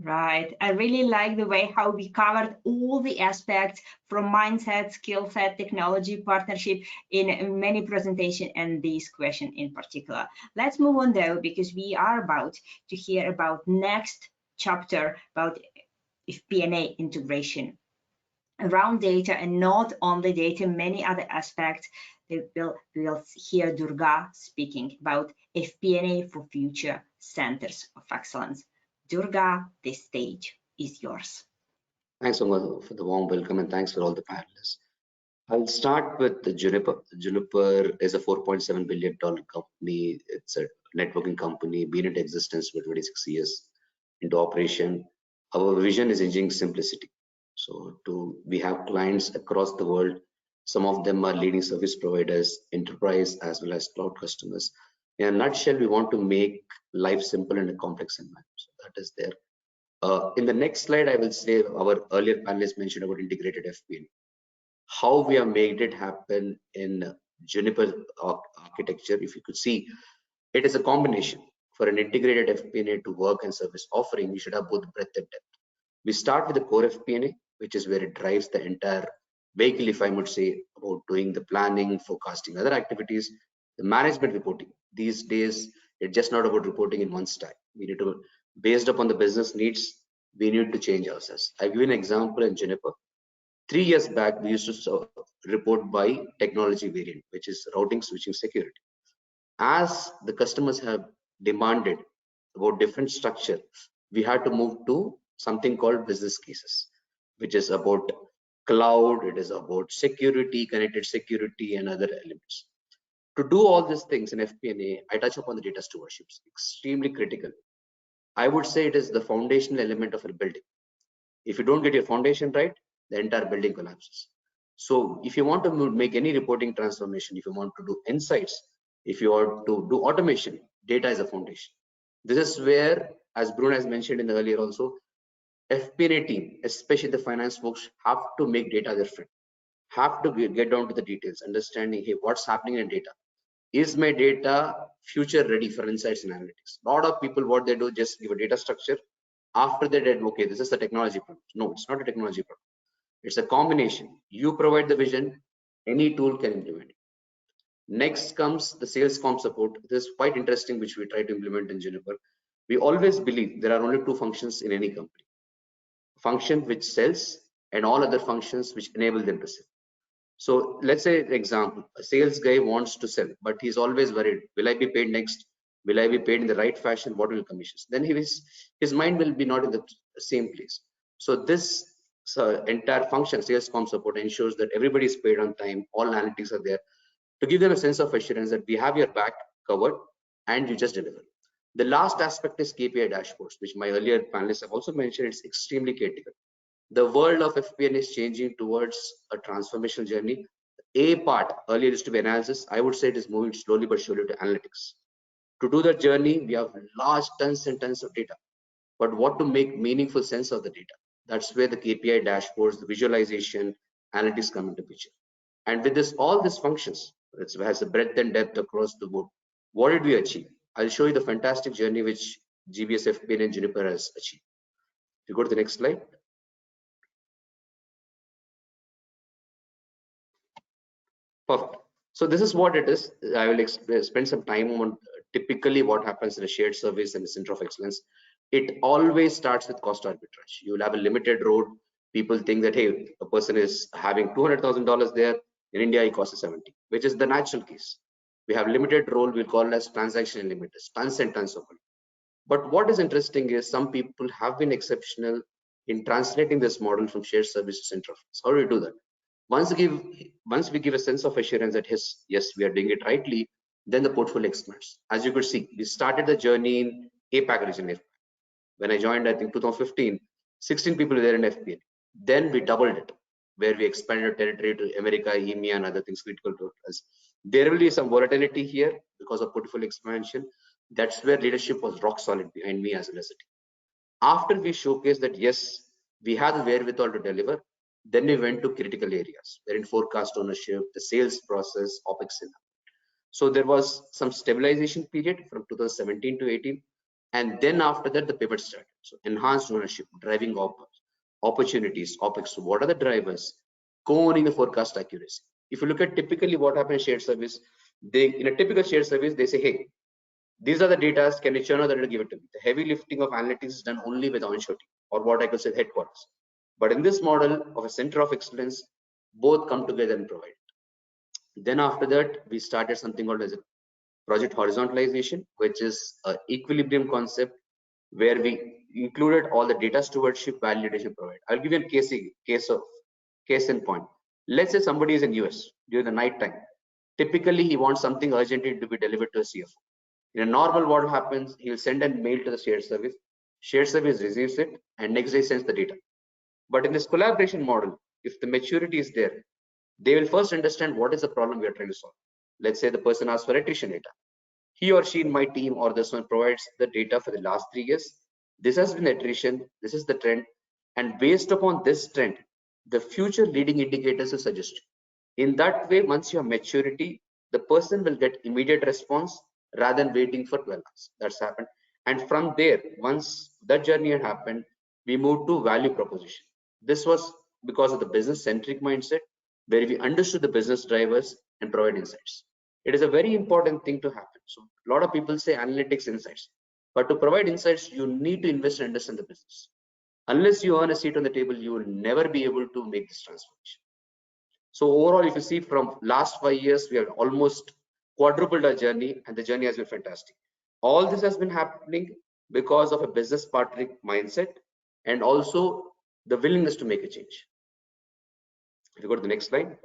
Right. I really like the way how we covered all the aspects from mindset, skill set, technology, partnership in many presentations, and this question in particular. Let's move on though, because we are about to hear about next chapter about FP&A integration around data, and not only data, many other aspects. We will hear Durga speaking about FP&A for future centers of excellence. Durga, the stage is yours. Thanks so much for the warm welcome, and thanks for all the panelists. I'll start with the Juniper. Juniper is a $4.7 billion company. It's a networking company, been in existence for 26 years into operation. Our vision is engineering simplicity. So we have clients across the world. Some of them are leading service providers, enterprise, as well as cloud customers. In a nutshell, we want to make life simple in a complex environment. So that is there. In the next slide, I will say our earlier panelists mentioned about integrated FP&A. How we have made it happen in Juniper architecture. If you could see, it is a combination. For an integrated FP&A to work and service offering, you should have both breadth and depth. We start with the core FP&A, which is where it drives the entire vehicle, if I would say, about doing the planning, forecasting, other activities. The management reporting. These days, it's just not about reporting in one stack. We need to, based upon the business needs, we need to change ourselves. I'll give you an example in Juniper. 3 years back, we used to report by technology variant, which is routing, switching, security. As the customers have demanded about different structure, we had to move to something called business cases, which is about cloud, it is about security, connected security, and other elements. To do all these things in FP&A, I touch upon the data stewardship, extremely critical. I would say it is the foundational element of a building. If you don't get your foundation right, the entire building collapses. So if you want to make any reporting transformation, if you want to do insights, if you want to do automation, data is a foundation. This is where, as Bruno has mentioned in the earlier also, FP&A team, especially the finance folks, have to make data their friend, have to get down to the details, understanding, hey, what's happening in data? Is my data future ready for insights and analytics? A lot of people, what they do, just give a data structure. After they did, okay, this is the technology problem. No, it's not a technology problem. It's a combination. You provide the vision, any tool can implement it. Next comes the sales comm support. This is quite interesting, which we try to implement in Juniper. We always believe there are only two functions in any company. Function which sells and all other functions which enable them to sell. So let's say, example, a sales guy wants to sell, but he's always worried, will I be paid next? Will I be paid in the right fashion? What will commissions? Then his mind will be not in the same place. So this entire function, sales comm support, ensures that everybody is paid on time, all analytics are there, to give them a sense of assurance that we have your back covered and you just deliver. The last aspect is Kpi Dashboards, which my earlier panelists have also mentioned. It's extremely critical. The world of FP&A is changing towards a transformational journey. A part earlier used to be analysis. I would say it is moving slowly but surely to analytics. To do that journey, we have large tons and tons of data. But what to make meaningful sense of the data? That's where the Kpi dashboards, the visualization, analytics come into picture. And with this, all these functions, it has a breadth and depth across the board. What did we achieve? I'll show you the fantastic journey which GBS FP&A and Juniper has achieved. If you go to the next slide. Perfect. So this is what it is. I will spend some time on typically what happens in a shared service and a center of excellence. It always starts with cost arbitrage. You will have a limited road. People think that, hey, a person is having $200,000 there. In India, it costs 70, which is the natural case. We have limited role. We'll call it as transaction limiters, tons and tons of money. But what is interesting is some people have been exceptional in translating this model from shared service to center of excellence. How do we do that? Once we give a sense of assurance that yes, we are doing it rightly, then the portfolio expands. As you could see, we started the journey in APAC region. When I joined, I think 2015, 16 people were there in FP&A. Then we doubled it, where we expanded territory to America, EMEA, and other things critical to us. There will be some volatility here because of portfolio expansion. That's where leadership was rock solid behind me as a team. After we showcased that, yes, we have the wherewithal to deliver, then we went to critical areas, wherein forecast ownership, the sales process, OPEX. So there was some stabilization period from 2017 to 18. And then after that, the pivot started. So enhanced ownership, driving opportunities, OPEX. So what are the drivers? Co-owning the forecast accuracy. If you look at typically what happens in shared service, in a typical shared service, they say, hey, these are the data, can you churn out that to give it to me? The heavy lifting of analytics is done only with onshore team, or what I could say headquarters. But in this model of a center of excellence, both come together and provide it. Then after that, we started something called as a project horizontalization, which is an equilibrium concept where we included all the data stewardship validation provided. I'll give you a case in point. Let's say somebody is in US during the night time. Typically, he wants something urgently to be delivered to a CFO. In a normal, what happens, he will send a mail to the shared service. Shared service receives it and next day sends the data. But in this collaboration model, if the maturity is there, they will first understand what is the problem we are trying to solve. Let's say the person asks for attrition data. He or she in my team or this one provides the data for the last 3 years. This has been attrition, this is the trend, and based upon this trend, the future leading indicators are suggested. In that way, once you have maturity, the person will get immediate response rather than waiting for 12 months. That's happened. And from there, once that journey had happened, we moved to value proposition. This was because of the business centric mindset, where we understood the business drivers and provide insights. It is a very important thing to happen. So a lot of people say analytics insights, but to provide insights, you need to invest and understand the business. Unless you earn a seat on the table, you will never be able to make this transformation. So overall, if you see from last 5 years, we have almost quadrupled our journey, and the journey has been fantastic. All this has been happening because of a business partnering mindset and also the willingness to make a change. If you go to the next slide.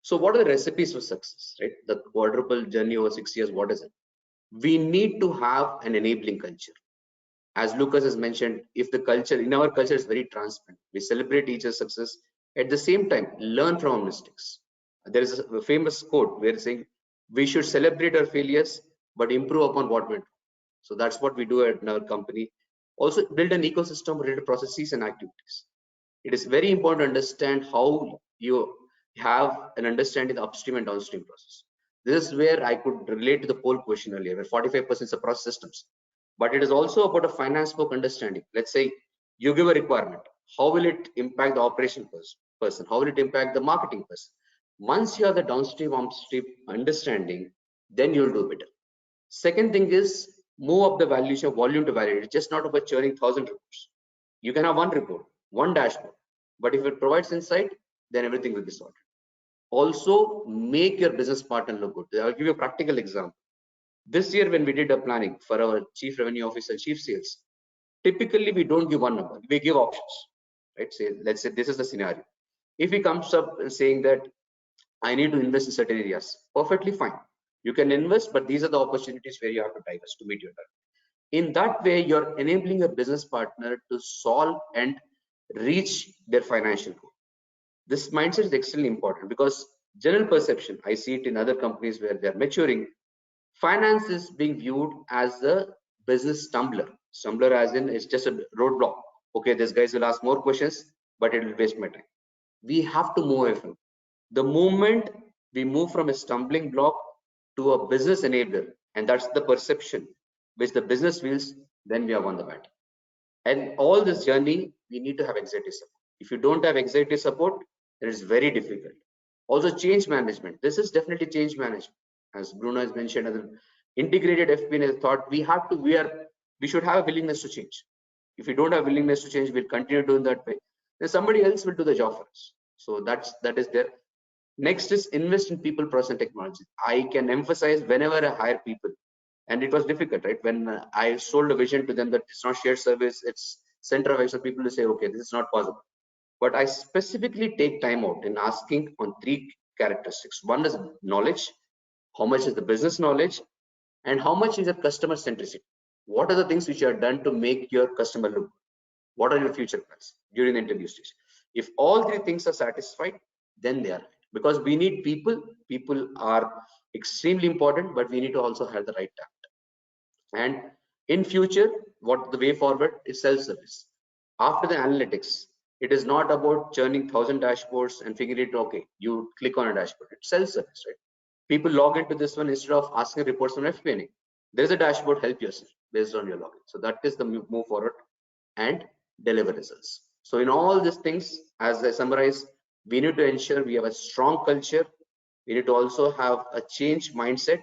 So what are the recipes for success, right? The quadruple journey over 6 years, what is it? We need to have an enabling culture. As Lucas has mentioned, if the culture, in our culture, is very transparent, we celebrate each other's success, at the same time, learn from our mistakes. There is a famous quote where it's saying, we should celebrate our failures, but improve upon what went wrong. So that's what we do at our company. Also build an ecosystem related processes and activities. It is very important to understand how you have an understanding of the upstream and downstream process. This is where I could relate to the poll question earlier, where 45% is across systems. But it is also about a finance book understanding. Let's say you give a requirement. How will it impact the operation person? How will it impact the marketing person? Once you have the downstream, upstream understanding, then you'll do better. Second thing is move up the valuation, volume to value. It's just not about churning 1,000 reports. You can have one report, one dashboard, but if it provides insight, then everything will be sorted. Also, make your business partner look good. I'll give you a practical example. This year, when we did a planning for our chief revenue officer, chief sales, typically we don't give one number, we give options, right? Say, let's say this is the scenario. If he comes up saying that I need to invest in certain areas, perfectly fine. You can invest, but these are the opportunities where you have to divest to meet your target. In that way, you're enabling your business partner to solve and reach their financial goal. This mindset is extremely important because general perception, I see it in other companies where they're maturing, finance is being viewed as a business stumbler. Stumbler as in it's just a roadblock. Okay, this guys will ask more questions, but it will waste my time. We have to move away from it. The moment we move from a stumbling block to a business enabler, and that's the perception which the business feels, then we have won the battle. And all this journey, we need to have executive support. If you don't have executive support, it is very difficult. Also, change management. This is definitely change management. As Bruno has mentioned, as an integrated FP&A thought, we should have a willingness to change. If we don't have willingness to change, we'll continue doing that way. Then somebody else will do the job for us. So that is there. Next is invest in people, process, and technology. I can emphasize whenever I hire people, and it was difficult, right? When I sold a vision to them that it's not shared service, it's centralized, so people will say, okay, this is not possible. But I specifically take time out in asking on 3 characteristics. One is knowledge. How much is the business knowledge? And how much is the customer centricity? What are the things which you have done to make your customer look good? What are your future plans during the interview stage? If all 3 things are satisfied, then they are right. Because we need people. People are extremely important, but we need to also have the right talent. And in future, what the way forward is self-service. After the analytics, it is not about churning 1,000 dashboards and figuring it, okay, you click on a dashboard. It's self-service, right? People log into this one instead of asking reports from FP&A. There's a dashboard, help yourself based on your login. So that is the move forward and deliver results. So in all these things, as I summarize, we need to ensure we have a strong culture. We need to also have a change mindset,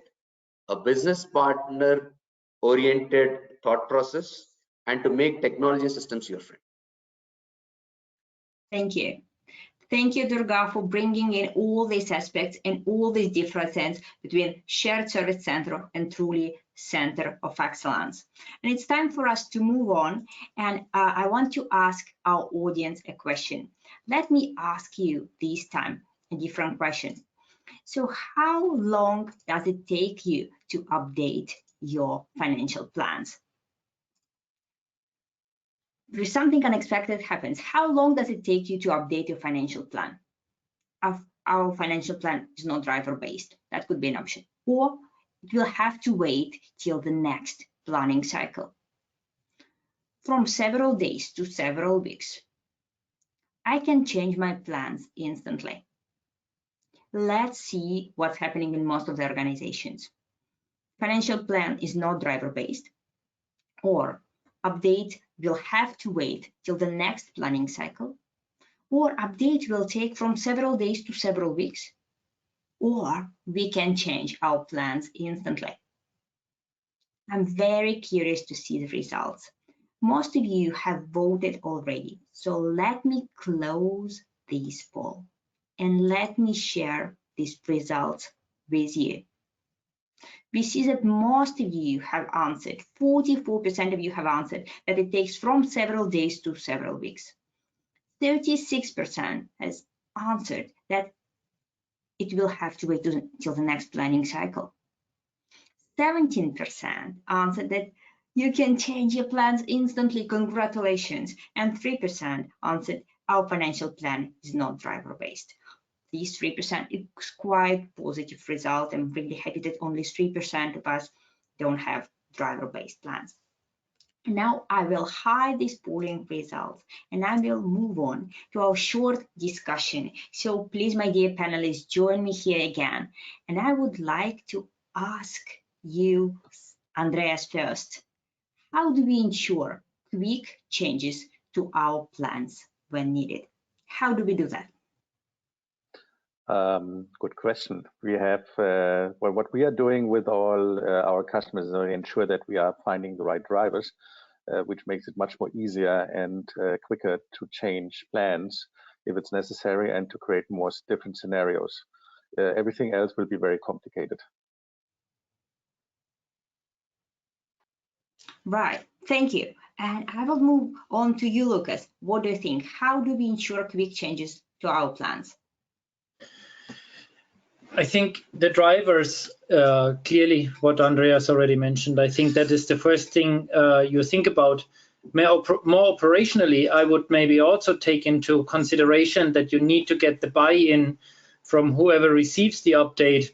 a business partner oriented thought process, and to make technology systems your friend. Thank you. Thank you, Durga, for bringing in all these aspects and all these differences between shared service center and truly center of excellence. And it's time for us to move on. And I want to ask our audience a question. Let me ask you this time a different question. So how long does it take you to update your financial plans? If something unexpected happens, how long does it take you to update your financial plan? Our financial plan is not driver based. That could be an option. Or it will have to wait till the next planning cycle. From several days to several weeks, I can change my plans instantly. Let's see what's happening in most of the organizations. Financial plan is not driver-based, or update will have to wait till the next planning cycle, or update will take from several days to several weeks, or we can change our plans instantly. I'm very curious to see the results. Most of you have voted already, so let me close this poll and let me share these results with you. We see that most of you have answered, 44% of you have answered that it takes from several days to several weeks. 36% has answered that it will have to wait until the next planning cycle. 17% answered that you can change your plans instantly, congratulations. And 3% answered our financial plan is not driver-based. These 3% is quite positive result. I'm really happy that only 3% of us don't have driver-based plans. Now I will hide these polling results and I will move on to our short discussion. So please, my dear panelists, join me here again. And I would like to ask you, Andreas, first, how do we ensure quick changes to our plans when needed? How do we do that? Good question. We have, well, what we are doing with all our customers is to ensure that we are finding the right drivers, which makes it much more easier and quicker to change plans if it's necessary and to create more different scenarios. Everything else will be very complicated. Right, thank you. And I will move on to you, Lucas. What do you think? How do we ensure quick changes to our plans? I think the drivers, clearly what Andreas already mentioned, I think that is the first thing you think about. More operationally, I would maybe also take into consideration that you need to get the buy-in from whoever receives the update,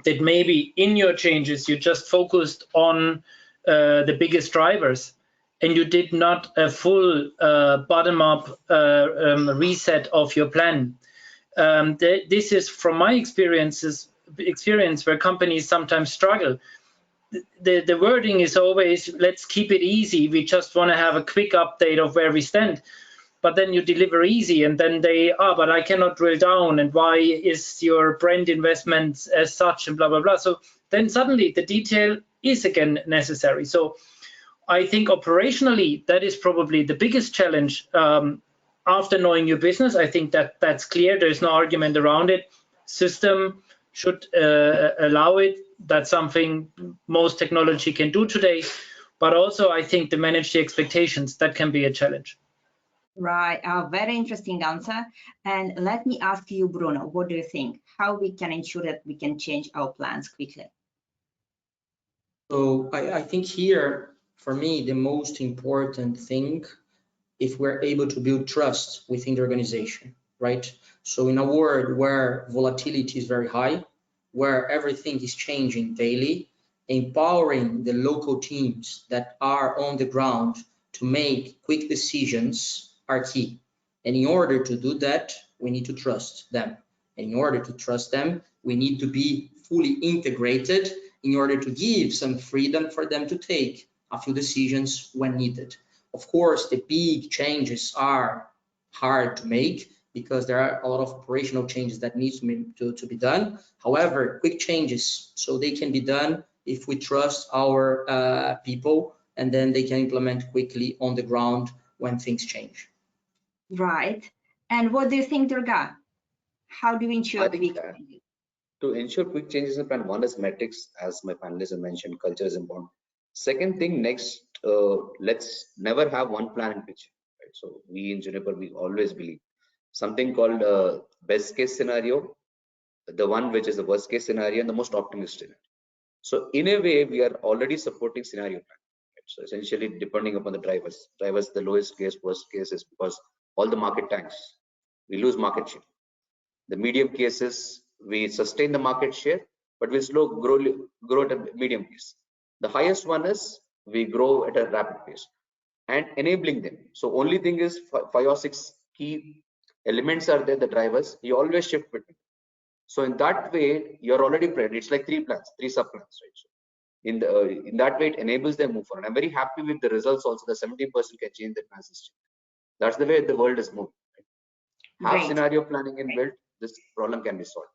that maybe in your changes you just focused on the biggest drivers and you did not a full bottom-up reset of your plan. This is from my experience where companies sometimes struggle. The wording is always, let's keep it easy. We just want to have a quick update of where we stand. But then you deliver easy and then they, but I cannot drill down. And why is your brand investment as such and blah, blah, blah. So then suddenly the detail is again necessary. So I think operationally, that is probably the biggest challenge. After knowing your business, I think that that's clear. There's no argument around it. System should allow it. That's something most technology can do today. But also, I think to manage the expectations, that can be a challenge. Right, a very interesting answer. And let me ask you, Bruno, what do you think? How we can ensure that we can change our plans quickly? So I think here, for me, the most important thing, if we're able to build trust within the organization, right? So in a world where volatility is very high, where everything is changing daily, empowering the local teams that are on the ground to make quick decisions are key. And in order to do that, we need to trust them. And in order to trust them, we need to be fully integrated in order to give some freedom for them to take a few decisions when needed. Of course, the big changes are hard to make because there are a lot of operational changes that need to be done. However, quick changes, so they can be done if we trust our people, and then they can implement quickly on the ground when things change. Right. And what do you think, Durga? How do we ensure quick changes? To ensure quick changes in plan, one is metrics, as my panelists have mentioned, culture is important. Second thing, next, let's never have one plan in picture. Right? So we in Juniper, we always believe something called best case scenario, the one which is the worst case scenario, and the most optimistic scenario. So in a way, we are already supporting scenario plan. Right? So essentially, depending upon the drivers, the lowest case, worst case is because all the market tanks, we lose market share. The medium cases, we sustain the market share, but we grow at a medium pace. The highest one is we grow at a rapid pace, and enabling them. So only thing is 5 or 6 key elements are there, the drivers. You always shift between. So in that way, you're already prepared. It's like 3 plans, 3 sub plans, right? So in that way, it enables them to move forward. I'm very happy with the results. Also, the 70% can change the transition. That's the way the world is moving. Right? Have scenario planning inbuilt. This problem can be solved.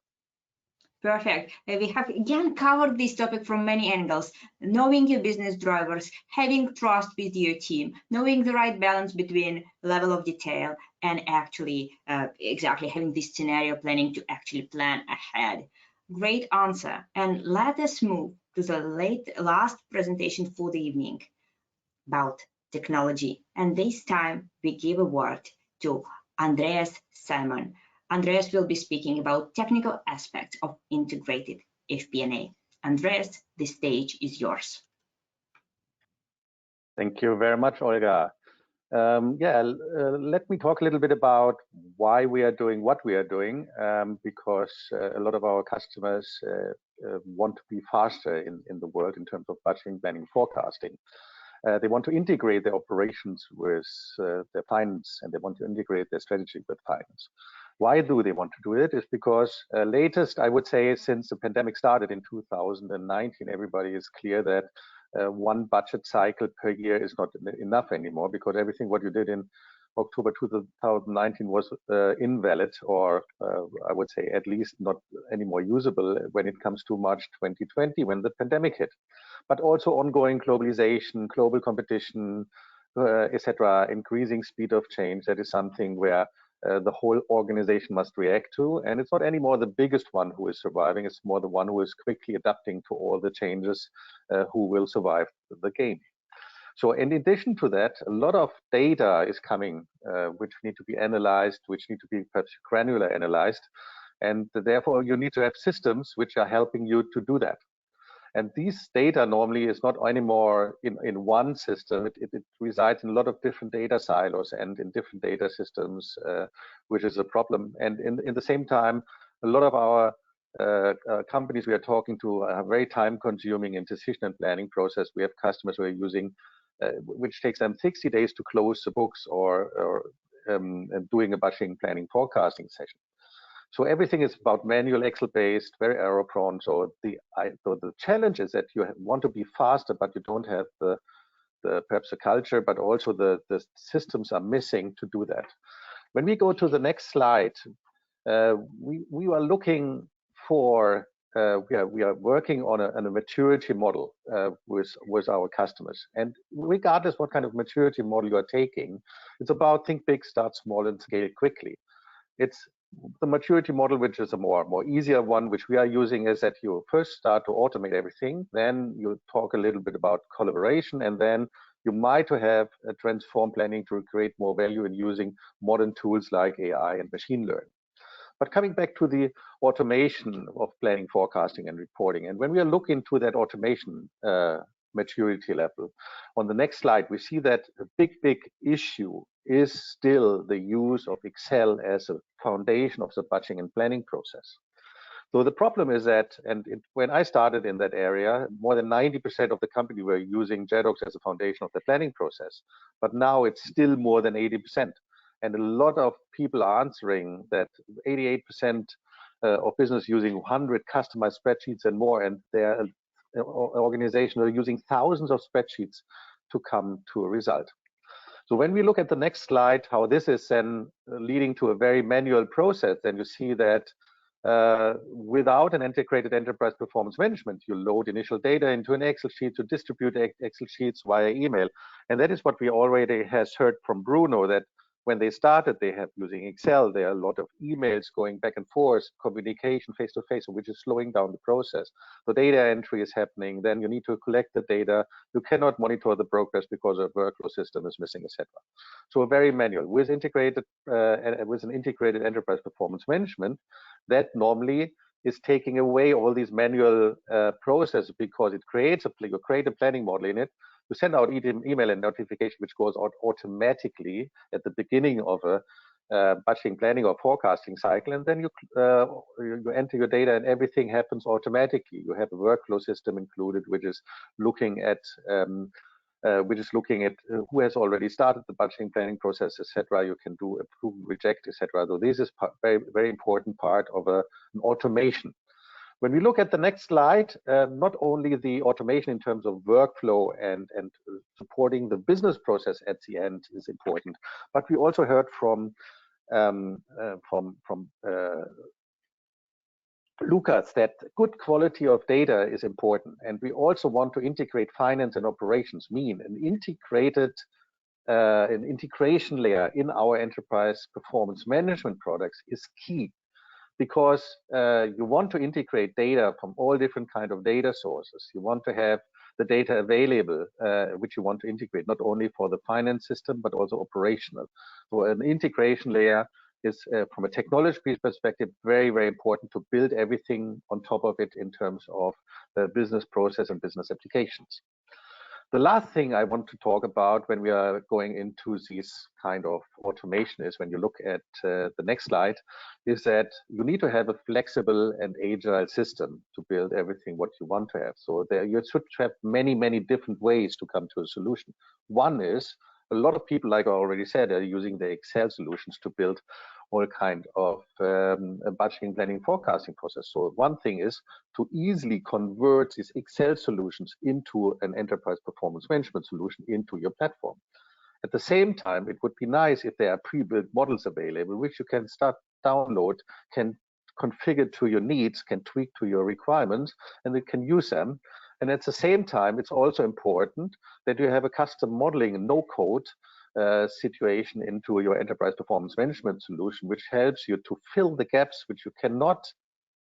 Perfect. We have again covered this topic from many angles. Knowing your business drivers, having trust with your team, knowing the right balance between level of detail and actually exactly having this scenario planning to actually plan ahead. Great answer. And let us move to the last presentation for the evening about technology. And this time we give a word to Andreas Simon. Andreas will be speaking about technical aspects of integrated FP&A. Andreas, the stage is yours. Thank you very much, Olga. Let me talk a little bit about why we are doing what we are doing, because a lot of our customers want to be faster in the world in terms of budgeting, planning, forecasting. They want to integrate their operations with their finance, and they want to integrate their strategy with finance. Why do they want to do it? Is because latest, I would say, since the pandemic started in 2019, everybody is clear that one budget cycle per year is not enough anymore, because everything what you did in October 2019 was invalid, or I would say at least not anymore usable when it comes to March 2020, when the pandemic hit. But also ongoing globalization, global competition, etc., increasing speed of change. That is something where the whole organization must react to, and it's not anymore the biggest one who is surviving, it's more the one who is quickly adapting to all the changes who will survive the game. So in addition to that, a lot of data is coming which need to be analyzed, which need to be perhaps granular analyzed, and therefore you need to have systems which are helping you to do that. And these data normally is not anymore in one system. It resides in a lot of different data silos and in different data systems, which is a problem. And in the same time, a lot of our companies we are talking to are very time-consuming in decision and planning process. We have customers who are using, which takes them 60 days to close the books or doing a budgeting, planning, forecasting session. So everything is about manual, Excel-based, very error-prone. So the challenge is that you want to be faster, but you don't have the perhaps the culture, but also the systems are missing to do that. When we go to the next slide, we are looking for we are working on a maturity model with our customers. And regardless what kind of maturity model you are taking, it's about think big, start small, and scale quickly. It's the maturity model, which is a more easier one, which we are using, is that you first start to automate everything, then you talk a little bit about collaboration, and then you might have a transform planning to create more value in using modern tools like AI and machine learning. But coming back to the automation of planning, forecasting, and reporting, and when we are looking into that automation maturity level, on the next slide, we see that a big issue is still the use of Excel as a foundation of the budgeting and planning process. So the problem is that, when I started in that area, more than 90% of the company were using Jedox as a foundation of the planning process, but now it's still more than 80%. And a lot of people are answering that 88% of business using 100 customized spreadsheets and more, and their organization are using thousands of spreadsheets to come to a result. So when we look at the next slide, how this is then leading to a very manual process, then you see that without an integrated enterprise performance management, you load initial data into an Excel sheet to distribute Excel sheets via email. And that is what we already has heard from Bruno, that when they started, they have using Excel, there are a lot of emails going back and forth, communication face-to-face, which is slowing down the process. The data entry is happening, then you need to collect the data. You cannot monitor the progress because a workflow system is missing, etc. So very manual. With an integrated enterprise performance management, that normally is taking away all these manual processes, because it creates you create a planning model in it. You send out email and notification, which goes out automatically at the beginning of budgeting, planning, or forecasting cycle, and then you enter your data, and everything happens automatically. You have a workflow system included, which is looking at who has already started the budgeting planning process, etc. You can do approve, reject, etc. So this is very, very important part of an automation. When we look at the next slide, not only the automation in terms of workflow and supporting the business process at the end is important, but we also heard from Lucas that good quality of data is important, and we also want to integrate finance and operations. An integration layer in our enterprise performance management products is key, because you want to integrate data from all different kind of data sources. You want to have the data available, which you want to integrate not only for the finance system but also operational. So an integration layer is, from a technology perspective, very, very important to build everything on top of it in terms of the business process and business applications. The last thing I want to talk about when we are going into this kind of automation is, when you look at the next slide, is that you need to have a flexible and agile system to build everything what you want to have. So there you should have many, many different ways to come to a solution. One is, a lot of people, like I already said, are using the Excel solutions to build all kind of budgeting, planning, forecasting process. So one thing is to easily convert these Excel solutions into an enterprise performance management solution into your platform. At the same time, it would be nice if there are pre-built models available, which you can start download, can configure to your needs, can tweak to your requirements, and you can use them. And at the same time, it's also important that you have a custom modeling and no-code situation into your enterprise performance management solution, which helps you to fill the gaps which you cannot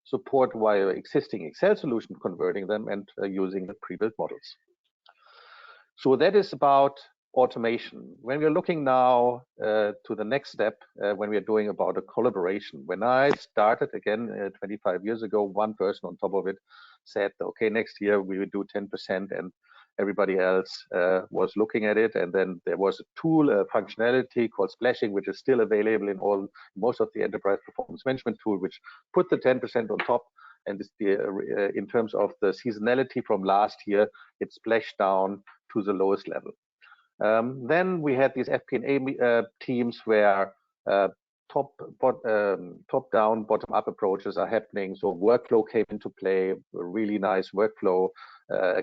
support via existing Excel solution, converting them and using the pre-built models. So that is about automation. When we're looking now to the next step, when we're doing about a collaboration. When I started again 25 years ago, one person on top of it said, okay, next year we will do 10%, and everybody else was looking at it. And then there was a tool, a functionality called splashing, which is still available in most of the enterprise performance management tool, which put the 10% on top. And in terms of the seasonality from last year, it splashed down to the lowest level. Then we had these FP&A teams where top-down, bottom-up approaches are happening. So workflow came into play, really nice workflow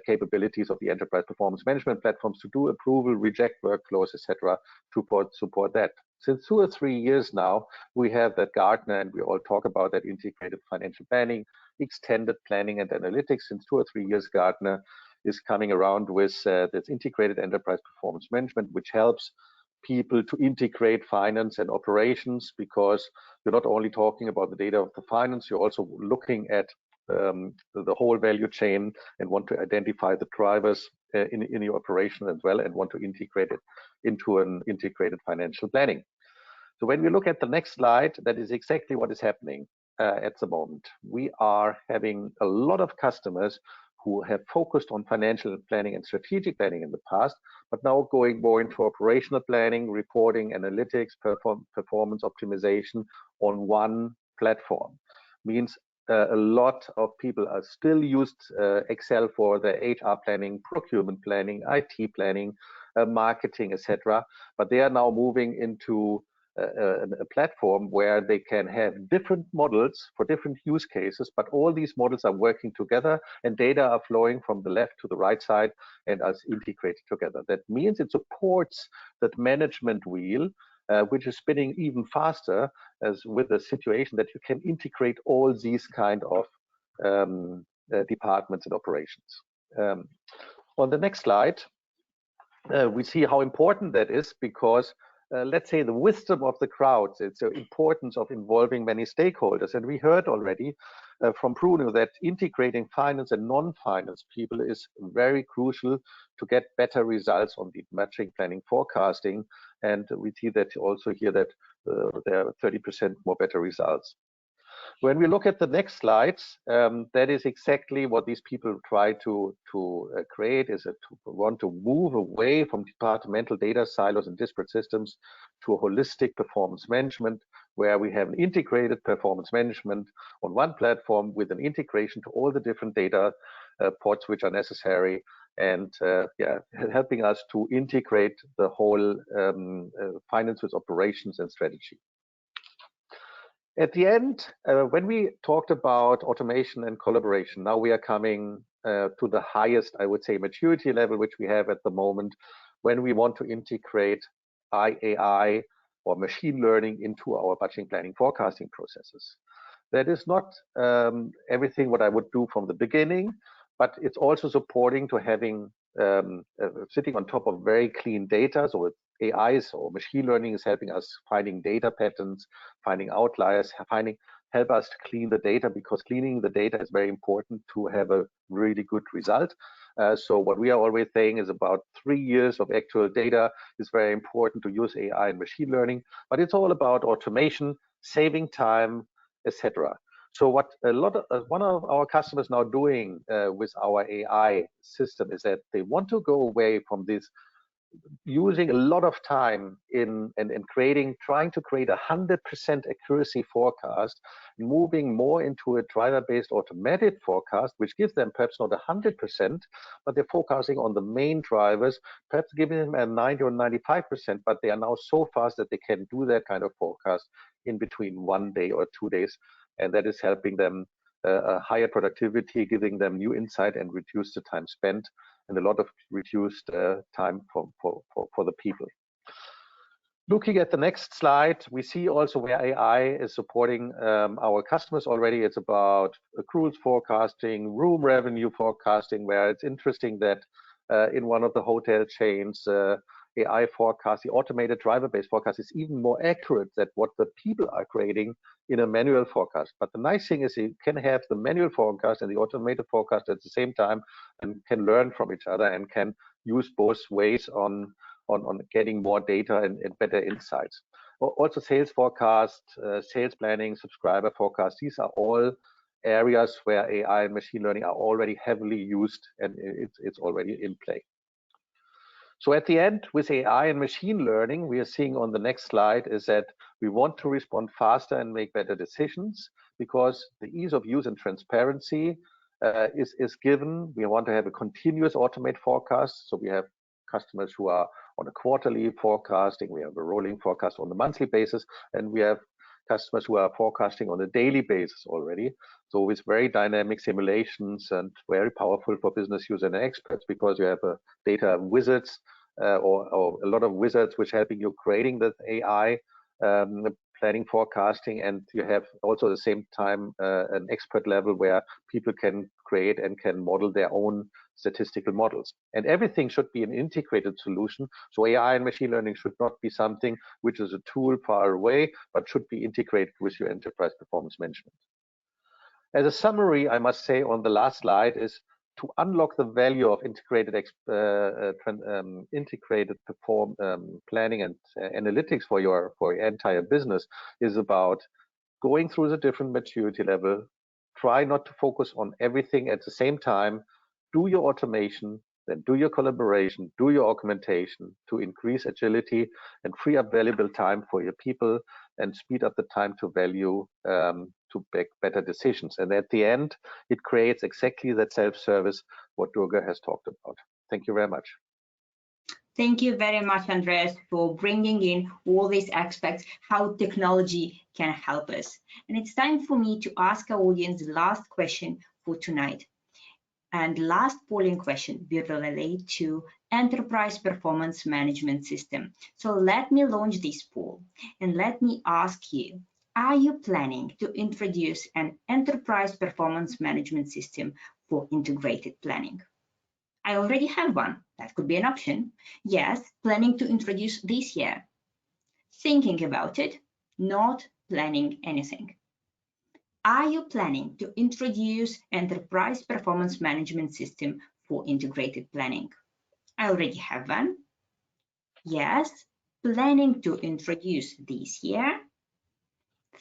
capabilities of the enterprise performance management platforms to do approval, reject workflows, etc. to support that. Since 2 or 3 years now, we have that Gartner, and we all talk about that integrated financial planning, extended planning and analytics. Since 2 or 3 years, Gartner is coming around with this integrated enterprise performance management, which helps people to integrate finance and operations, because you're not only talking about the data of the finance, you're also looking at the whole value chain and want to identify the drivers in your operation as well, and want to integrate it into an integrated financial planning. So when we look at the next slide, that is exactly what is happening at the moment. We are having a lot of customers who have focused on financial planning and strategic planning in the past, but now going more into operational planning, reporting, analytics, performance optimization on one platform. Means a lot of people are still used Excel for their HR planning, procurement planning, IT planning, marketing, etc. But they are now moving into a platform where they can have different models for different use cases, but all these models are working together and data are flowing from the left to the right side and are integrated together. That means it supports that management wheel, which is spinning even faster, as with the situation that you can integrate all these kind of departments and operations. On the next slide, we see how important that is, because let's say the wisdom of the crowds, it's the importance of involving many stakeholders. And we heard already from Bruno that integrating finance and non-finance people is very crucial to get better results on the matching, planning, forecasting. And we see that also here that there are 30% more better results. When we look at the next slides, that is exactly what these people try to create, is to want to move away from departmental data silos and disparate systems to a holistic performance management, where we have an integrated performance management on one platform with an integration to all the different data pods which are necessary, and helping us to integrate the whole finance with operations and strategy. At the end, when we talked about automation and collaboration, now we are coming to the highest, I would say, maturity level which we have at the moment, when we want to integrate AI or machine learning into our budgeting, planning, forecasting processes. That is not everything what I would do from the beginning, but it's also supporting to having sitting on top of very clean data. So AIs or machine learning is helping us finding data patterns, finding outliers, help us to clean the data, because cleaning the data is very important to have a really good result. So what we are always saying is about 3 years of actual data is very important to use AI and machine learning, but it's all about automation, saving time, etc. So what one of our customers now doing with our AI system is that they want to go away from this using a lot of time in trying to create 100% accuracy forecast, moving more into a driver-based automated forecast, which gives them perhaps not 100%, but they're forecasting on the main drivers, perhaps giving them a 90 or 95%, but they are now so fast that they can do that kind of forecast in between 1 day or 2 days, and that is helping them a higher productivity, giving them new insight and reduce the time spent, and a lot of reduced time for the people. Looking at the next slide, we see also where AI is supporting our customers already. It's about accruals forecasting, room revenue forecasting, where it's interesting that in one of the hotel chains, AI forecast, the automated driver-based forecast is even more accurate than what the people are creating in a manual forecast. But the nice thing is you can have the manual forecast and the automated forecast at the same time, and can learn from each other and can use both ways on getting more data and better insights. Also sales forecast, sales planning, subscriber forecast, these are all areas where AI and machine learning are already heavily used, and it's already in play. So at the end, with AI and machine learning, we are seeing on the next slide is that we want to respond faster and make better decisions, because the ease of use and transparency is given. We want to have a continuous automated forecast. So we have customers who are on a quarterly forecasting, we have a rolling forecast on a monthly basis, and we have customers who are forecasting on a daily basis already. So with very dynamic simulations and very powerful for business users and experts, because you have data wizards or a lot of wizards which helping you creating the AI planning forecasting, and you have also at the same time an expert level where people can create and can model their own statistical models. And everything should be an integrated solution. So AI and machine learning should not be something which is a tool far away, but should be integrated with your enterprise performance management. As a summary, I must say on the last slide is to unlock the value of integrated planning and analytics for your entire business is about going through the different maturity level. Try not to focus on everything at the same time. Do your automation, then do your collaboration, do your augmentation to increase agility and free up valuable time for your people and speed up the time to value to make better decisions. And at the end, it creates exactly that self-service what Durga has talked about. Thank you very much. Thank you very much, Andres, for bringing in all these aspects, how technology can help us. And it's time for me to ask our audience the last question for tonight. And the last polling question will relate to enterprise performance management system. So let me launch this poll and let me ask you, are you planning to introduce an enterprise performance management system for integrated planning? I already have one. That could be an option. Yes, planning to introduce this year. Thinking about it, not planning anything. Are you planning to introduce enterprise performance management system for integrated planning? I already have one. Yes, planning to introduce this year.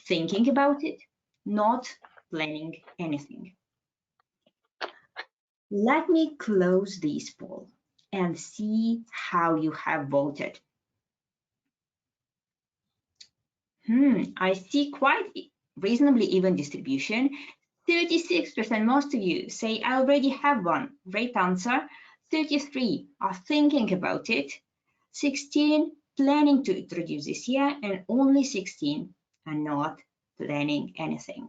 Thinking about it, not planning anything. Let me close this poll and see how you have voted. I see quite reasonably even distribution. 36%, most of you say I already have one. Great answer. 33 are thinking about it. 16 planning to introduce this year, and only 16 are not planning anything.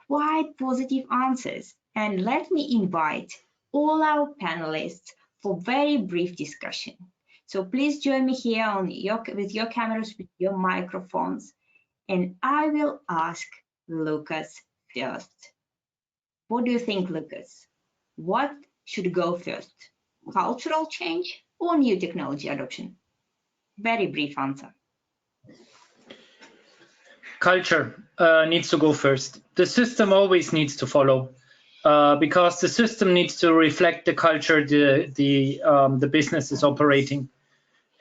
Quite positive answers. And let me invite all our panelists for very brief discussion. So please join me here on with your cameras, with your microphones, and I will ask Lucas first. What do you think, Lucas? What should go first? Cultural change or new technology adoption? Very brief answer. Culture needs to go first. The system always needs to follow because the system needs to reflect the culture the business is operating.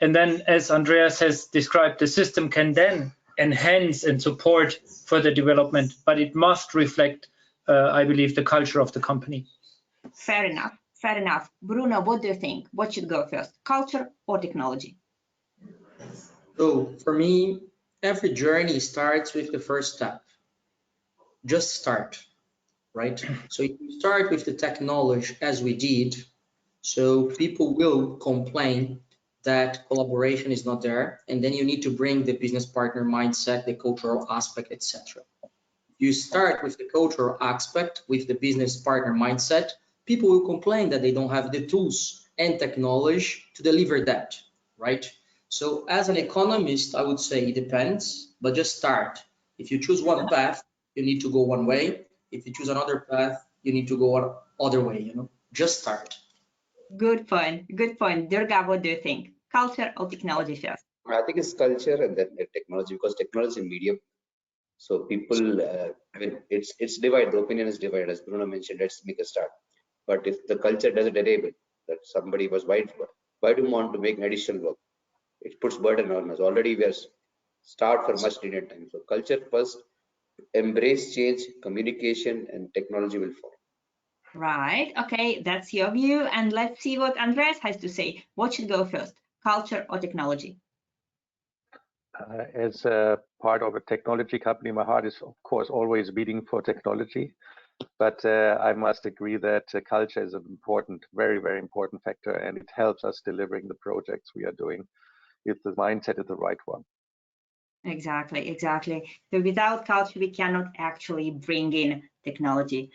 And then, as Andreas has described, the system can then enhance and support further development, but it must reflect, I believe, the culture of the company. Fair enough. Fair enough. Bruno, what do you think? What should go first, culture or technology? So for me, every journey starts with the first step. Just start, right? So if you start with the technology as we did, so people will complain that collaboration is not there, and then you need to bring the business partner mindset, the cultural aspect, etc. You start with the cultural aspect, with the business partner mindset, people will complain that they don't have the tools and technology to deliver that, right? So as an economist, I would say it depends, but just start. If you choose one path, you need to go one way. If you choose another path, you need to go other way, just start. Good point. Good point. Durga, what do you think? Culture or technology first? I think it's culture and then technology, because technology is a medium. So people, I mean, it's divided. The opinion is divided, as Bruno mentioned. Let's make a start. But if the culture doesn't enable that, somebody was why do you want to make additional work? It puts burden on us. Already we are start for much needed time. So culture first, embrace change, communication, and technology will follow. Right. Okay, that's your view. And let's see what Andreas has to say. What should go first, culture or technology? As a part of a technology company, my heart is, of course, always beating for technology. But I must agree that culture is an important, very, very important factor, and it helps us delivering the projects we are doing if the mindset is the right one. Exactly, exactly. So without culture, we cannot actually bring in technology.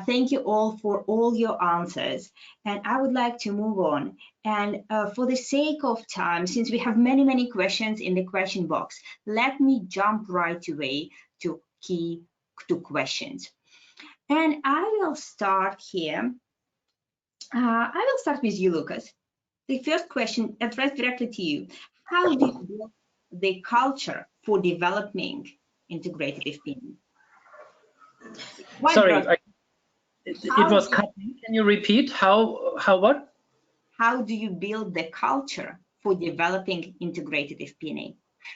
Thank you all for all your answers. And I would like to move on. And for the sake of time, since we have many, many questions in the question box, let me jump right away to questions. And I will start here. I will start with you, Lucas. The first question addressed directly to you. How do you build the culture for developing integrated FP&A? Sorry, it was cutting. Can you repeat? How what? How do you build the culture for developing integrated FP&A?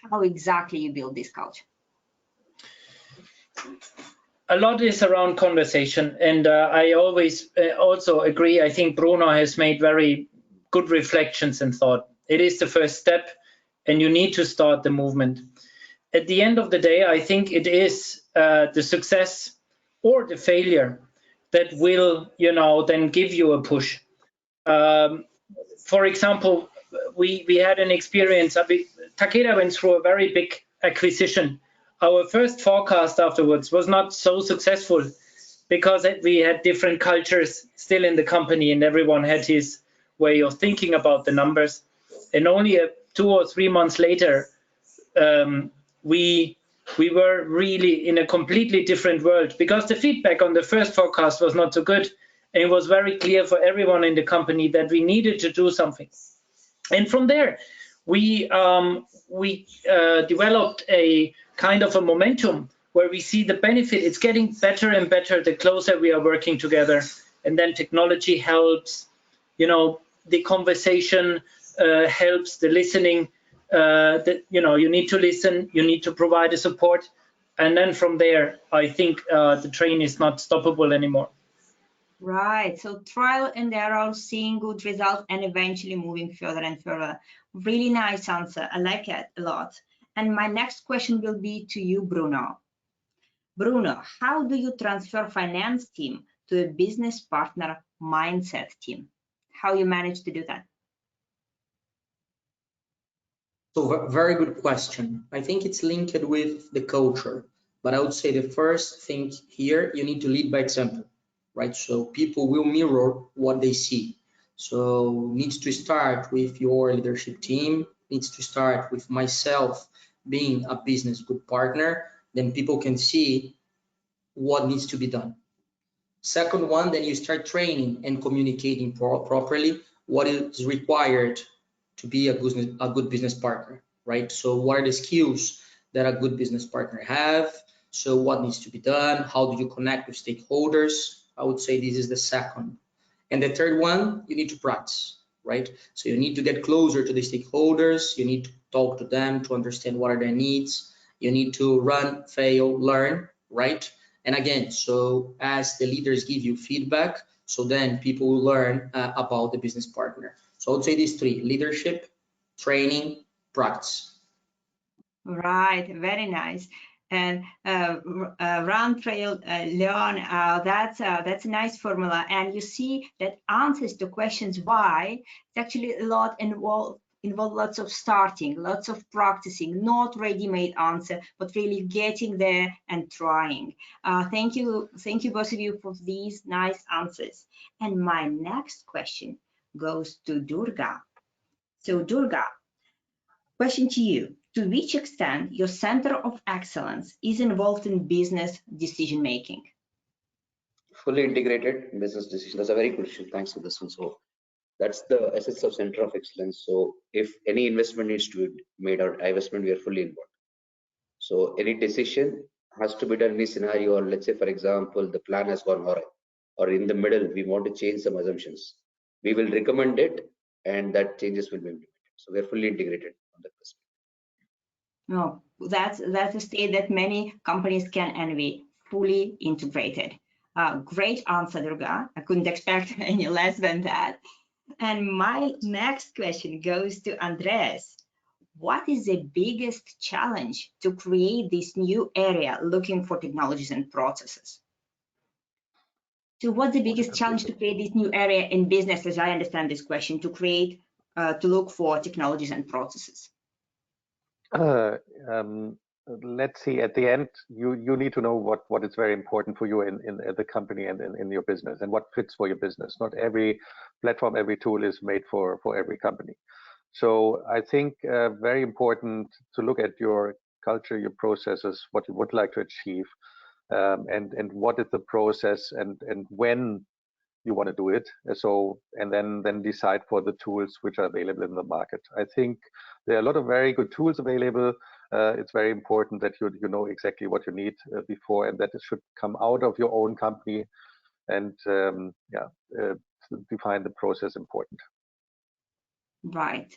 How exactly you build this culture? A lot is around conversation, and I always also agree. I think Bruno has made very good reflections and thought. It is the first step, and you need to start the movement. At the end of the day, I think it is the success or the failure that will, then give you a push. For example, we had an experience. Takeda went through a very big acquisition. Our first forecast afterwards was not so successful because we had different cultures still in the company, and everyone had his way of thinking about the numbers. And only 2 or 3 months later, we were really in a completely different world because the feedback on the first forecast was not so good. And it was very clear for everyone in the company that we needed to do something. And from there, we developed a kind of a momentum where we see the benefit. It's getting better and better the closer we are working together. And then technology helps, the conversation helps, the listening, you need to listen, you need to provide the support. And then from there, I think the train is not stoppable anymore. Right. So trial and error, seeing good results, and eventually moving further and further. Really nice answer. I like it a lot. And my next question will be to you, Bruno. Bruno, how do you transfer finance team to a business partner mindset team? How you manage to do that? So very good question. I think it's linked with the culture, but I would say the first thing here, you need to lead by example, right? So people will mirror what they see. So needs to start with your leadership team, needs to start with myself being a business good partner, then people can see what needs to be done. Second one, then you start training and communicating properly what is required to be a good business partner, right? So what are the skills that a good business partner have? So what needs to be done? How do you connect with stakeholders? I would say this is the second. And the third one, you need to practice, right? So you need to get closer to the stakeholders. You need to talk to them to understand what are their needs. You need to run, fail, learn, right? And again, so as the leaders give you feedback, so then people will learn about the business partner. So I would say these three: leadership, training, practice. Right, very nice. And run, trail, learn. That's a nice formula. And you see that answers to questions why. It's actually a lot involve lots of starting, lots of practicing, not ready-made answer, but really getting there and trying. Thank you both of you for these nice answers. And my next question goes to Durga. So Durga, question to you. To which extent your center of excellence is involved in business decision making? Fully integrated business decision. That's a very good question. Thanks for this one. So that's the essence of center of excellence. So if any investment needs to be made or divestment, we are fully involved. So any decision has to be done in any scenario, or let's say, for example, the plan has gone awry, or in the middle, we want to change some assumptions. We will recommend it, and that changes will be implemented. So we're fully integrated on that perspective. No, that's a state that many companies can envy, fully integrated. Great answer, Durga. I couldn't expect any less than that. And my next question goes to Andres. What is the biggest challenge to create this new area looking for technologies and processes? So what's the biggest challenge to create this new area in business, as I understand this question, to create, to look for technologies and processes? Let's see, at the end, you need to know what is very important for you in the company and in your business, and what fits for your business. Not every platform, every tool is made for every company. So I think very important to look at your culture, your processes, what you would like to achieve, and what is the process and when you want to do it. So, and then decide for the tools which are available in the market. I think there are a lot of very good tools available. It's very important that you know exactly what you need before, and that it should come out of your own company, and define the process important. Right.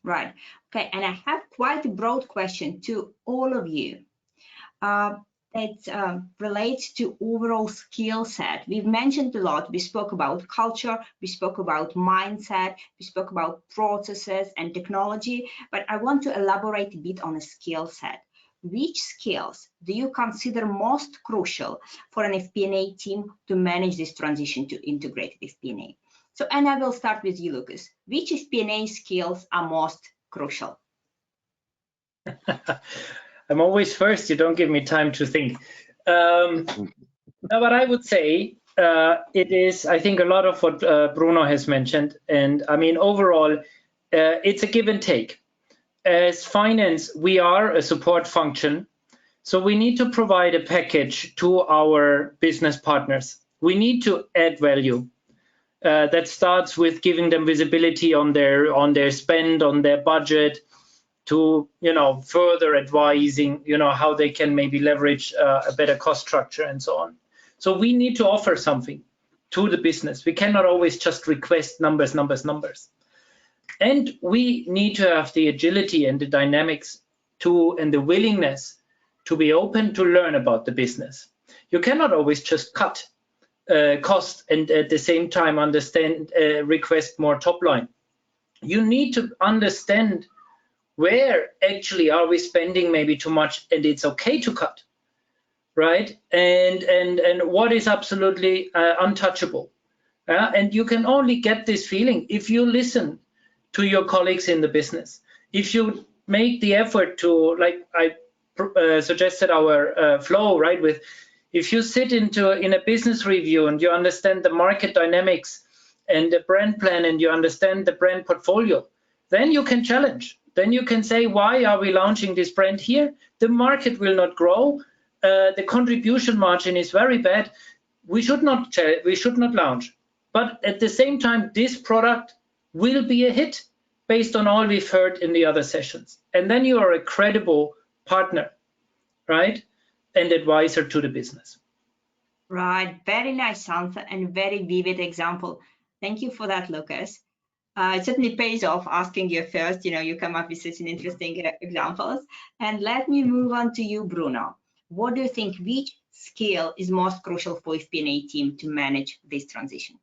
Okay, and I have quite a broad question to all of you. It relates to overall skill set. We've mentioned a lot. We spoke about culture, we spoke about mindset, we spoke about processes and technology, but I want to elaborate a bit on a skill set. Which skills do you consider most crucial for an FP&A team to manage this transition to integrated FP&A? So, and I will start with you, Lucas. Which FP&A skills are most crucial? I'm always first. You don't give me time to think. But I would say it is, I think, a lot of what Bruno has mentioned. And I mean, overall, it's a give and take. As finance, we are a support function. So we need to provide a package to our business partners. We need to add value. That starts with giving them visibility on their spend, on their budget, to further advising how they can maybe leverage a better cost structure and so on. So we need to offer something to the business. We cannot always just request numbers. And we need to have the agility and the dynamics and the willingness to be open to learn about the business. You cannot always just cut cost and at the same time understand, request more top line. You need to understand where actually are we spending maybe too much and it's okay to cut, right? And what is absolutely untouchable. And you can only get this feeling if you listen to your colleagues in the business. If you make the effort to, like I suggested our flow, right, with if you sit in a business review and you understand the market dynamics and the brand plan and you understand the brand portfolio, then you can challenge. Then you can say, why are we launching this brand here? The market will not grow. The contribution margin is very bad. We should not launch. But at the same time, this product will be a hit based on all we've heard in the other sessions. And then you are a credible partner, right? And advisor to the business. Right, very nice answer and very vivid example. Thank you for that, Lucas. It certainly pays off asking you first, you come up with such an interesting examples. And let me move on to you, Bruno. What do you think, which skill is most crucial for FP&A team to manage this transition?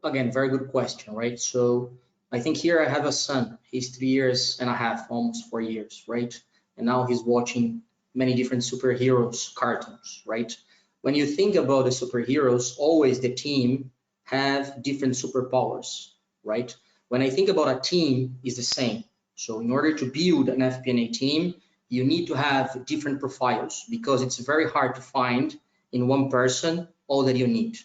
Again, very good question, right? So I think here I have a son. He's 3 years and a half, almost 4 years, right? And now he's watching many different superheroes cartoons, right? When you think about the superheroes, always the team have different superpowers, right? When I think about a team, it's the same. So in order to build an FP&A team, you need to have different profiles because it's very hard to find in one person all that you need.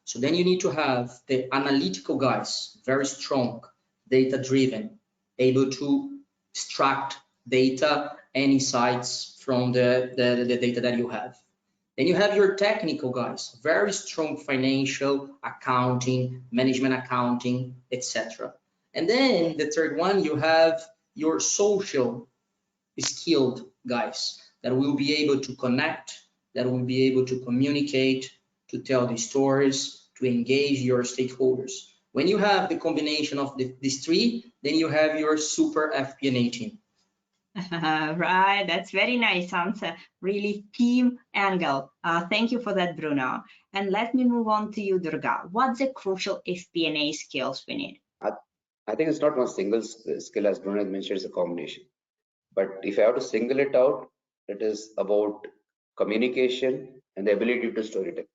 So then you need to have the analytical guys, very strong, data-driven, able to extract data and insights from the data that you have. Then you have your technical guys, very strong financial, accounting, management accounting, etc. And then the third one, you have your social skilled guys that will be able to connect, that will be able to communicate, to tell the stories, to engage your stakeholders. When you have the combination of these three, then you have your super FP&A team. Right, that's very nice answer. Really team angle. Thank you for that, Bruno. And let me move on to you, Durga. What's the crucial FP&A skills we need? I think it's not one single skill, as Bruno mentioned, it's a combination. But if I have to single it out, it is about communication and the ability to storytell.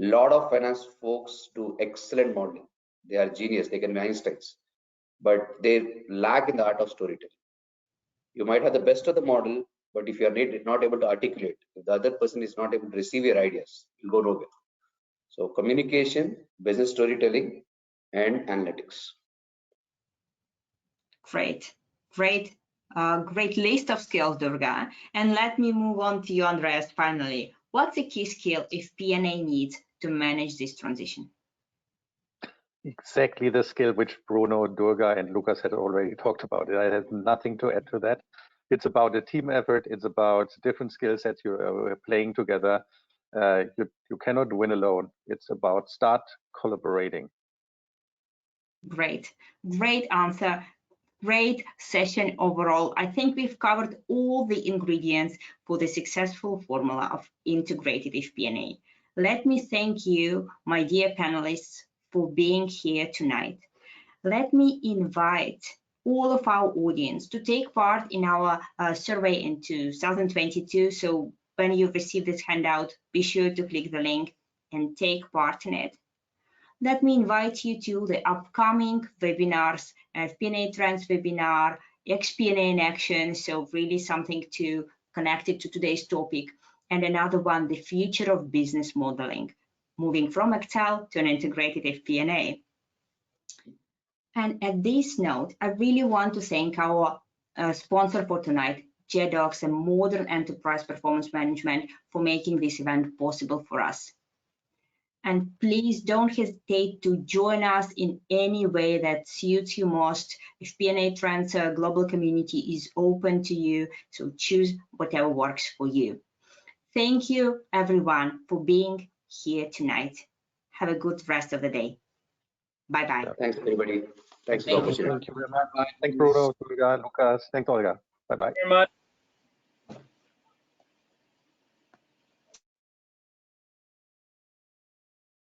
A lot of finance folks do excellent modeling. They are genius, they can be Einsteins, but they lack in the art of storytelling. You might have the best of the model, but if you are not able to articulate, if the other person is not able to receive your ideas, you'll go nowhere. So communication, business storytelling, and analytics. Great, great list of skills, Durga. And let me move on to you, Andres, finally. What's the key skill FP&A needs to manage this transition? Exactly the skill which Bruno, Durga, and Lucas had already talked about. I have nothing to add to that. It's about a team effort. It's about different skill sets you are playing together. You cannot win alone. It's about start collaborating. Great answer. Great session overall. I think we've covered all the ingredients for the successful formula of integrated FP&A. Let me thank you, my dear panelists, for being here tonight. Let me invite all of our audience to take part in our survey in 2022. So when you receive this handout, be sure to click the link and take part in it. Let me invite you to the upcoming webinars, FP&A Trends webinar, FP&A in Action, so really something to connect it to today's topic, and another one, the future of business modeling, moving from Excel to an integrated FP&A. And at this note, I really want to thank our sponsor for tonight, JDocs and Modern Enterprise Performance Management, for making this event possible for us. And please don't hesitate to join us in any way that suits you most. FP&A Trends global community is open to you, so choose whatever works for you. Thank you, everyone, for being here tonight. Have a good rest of the day. Bye-bye. Thanks, everybody. Thanks for the opportunity. Thank you very much. Thanks, Bruno, Durga, Lucas. Thanks, Olga. Bye-bye. Thank you very much.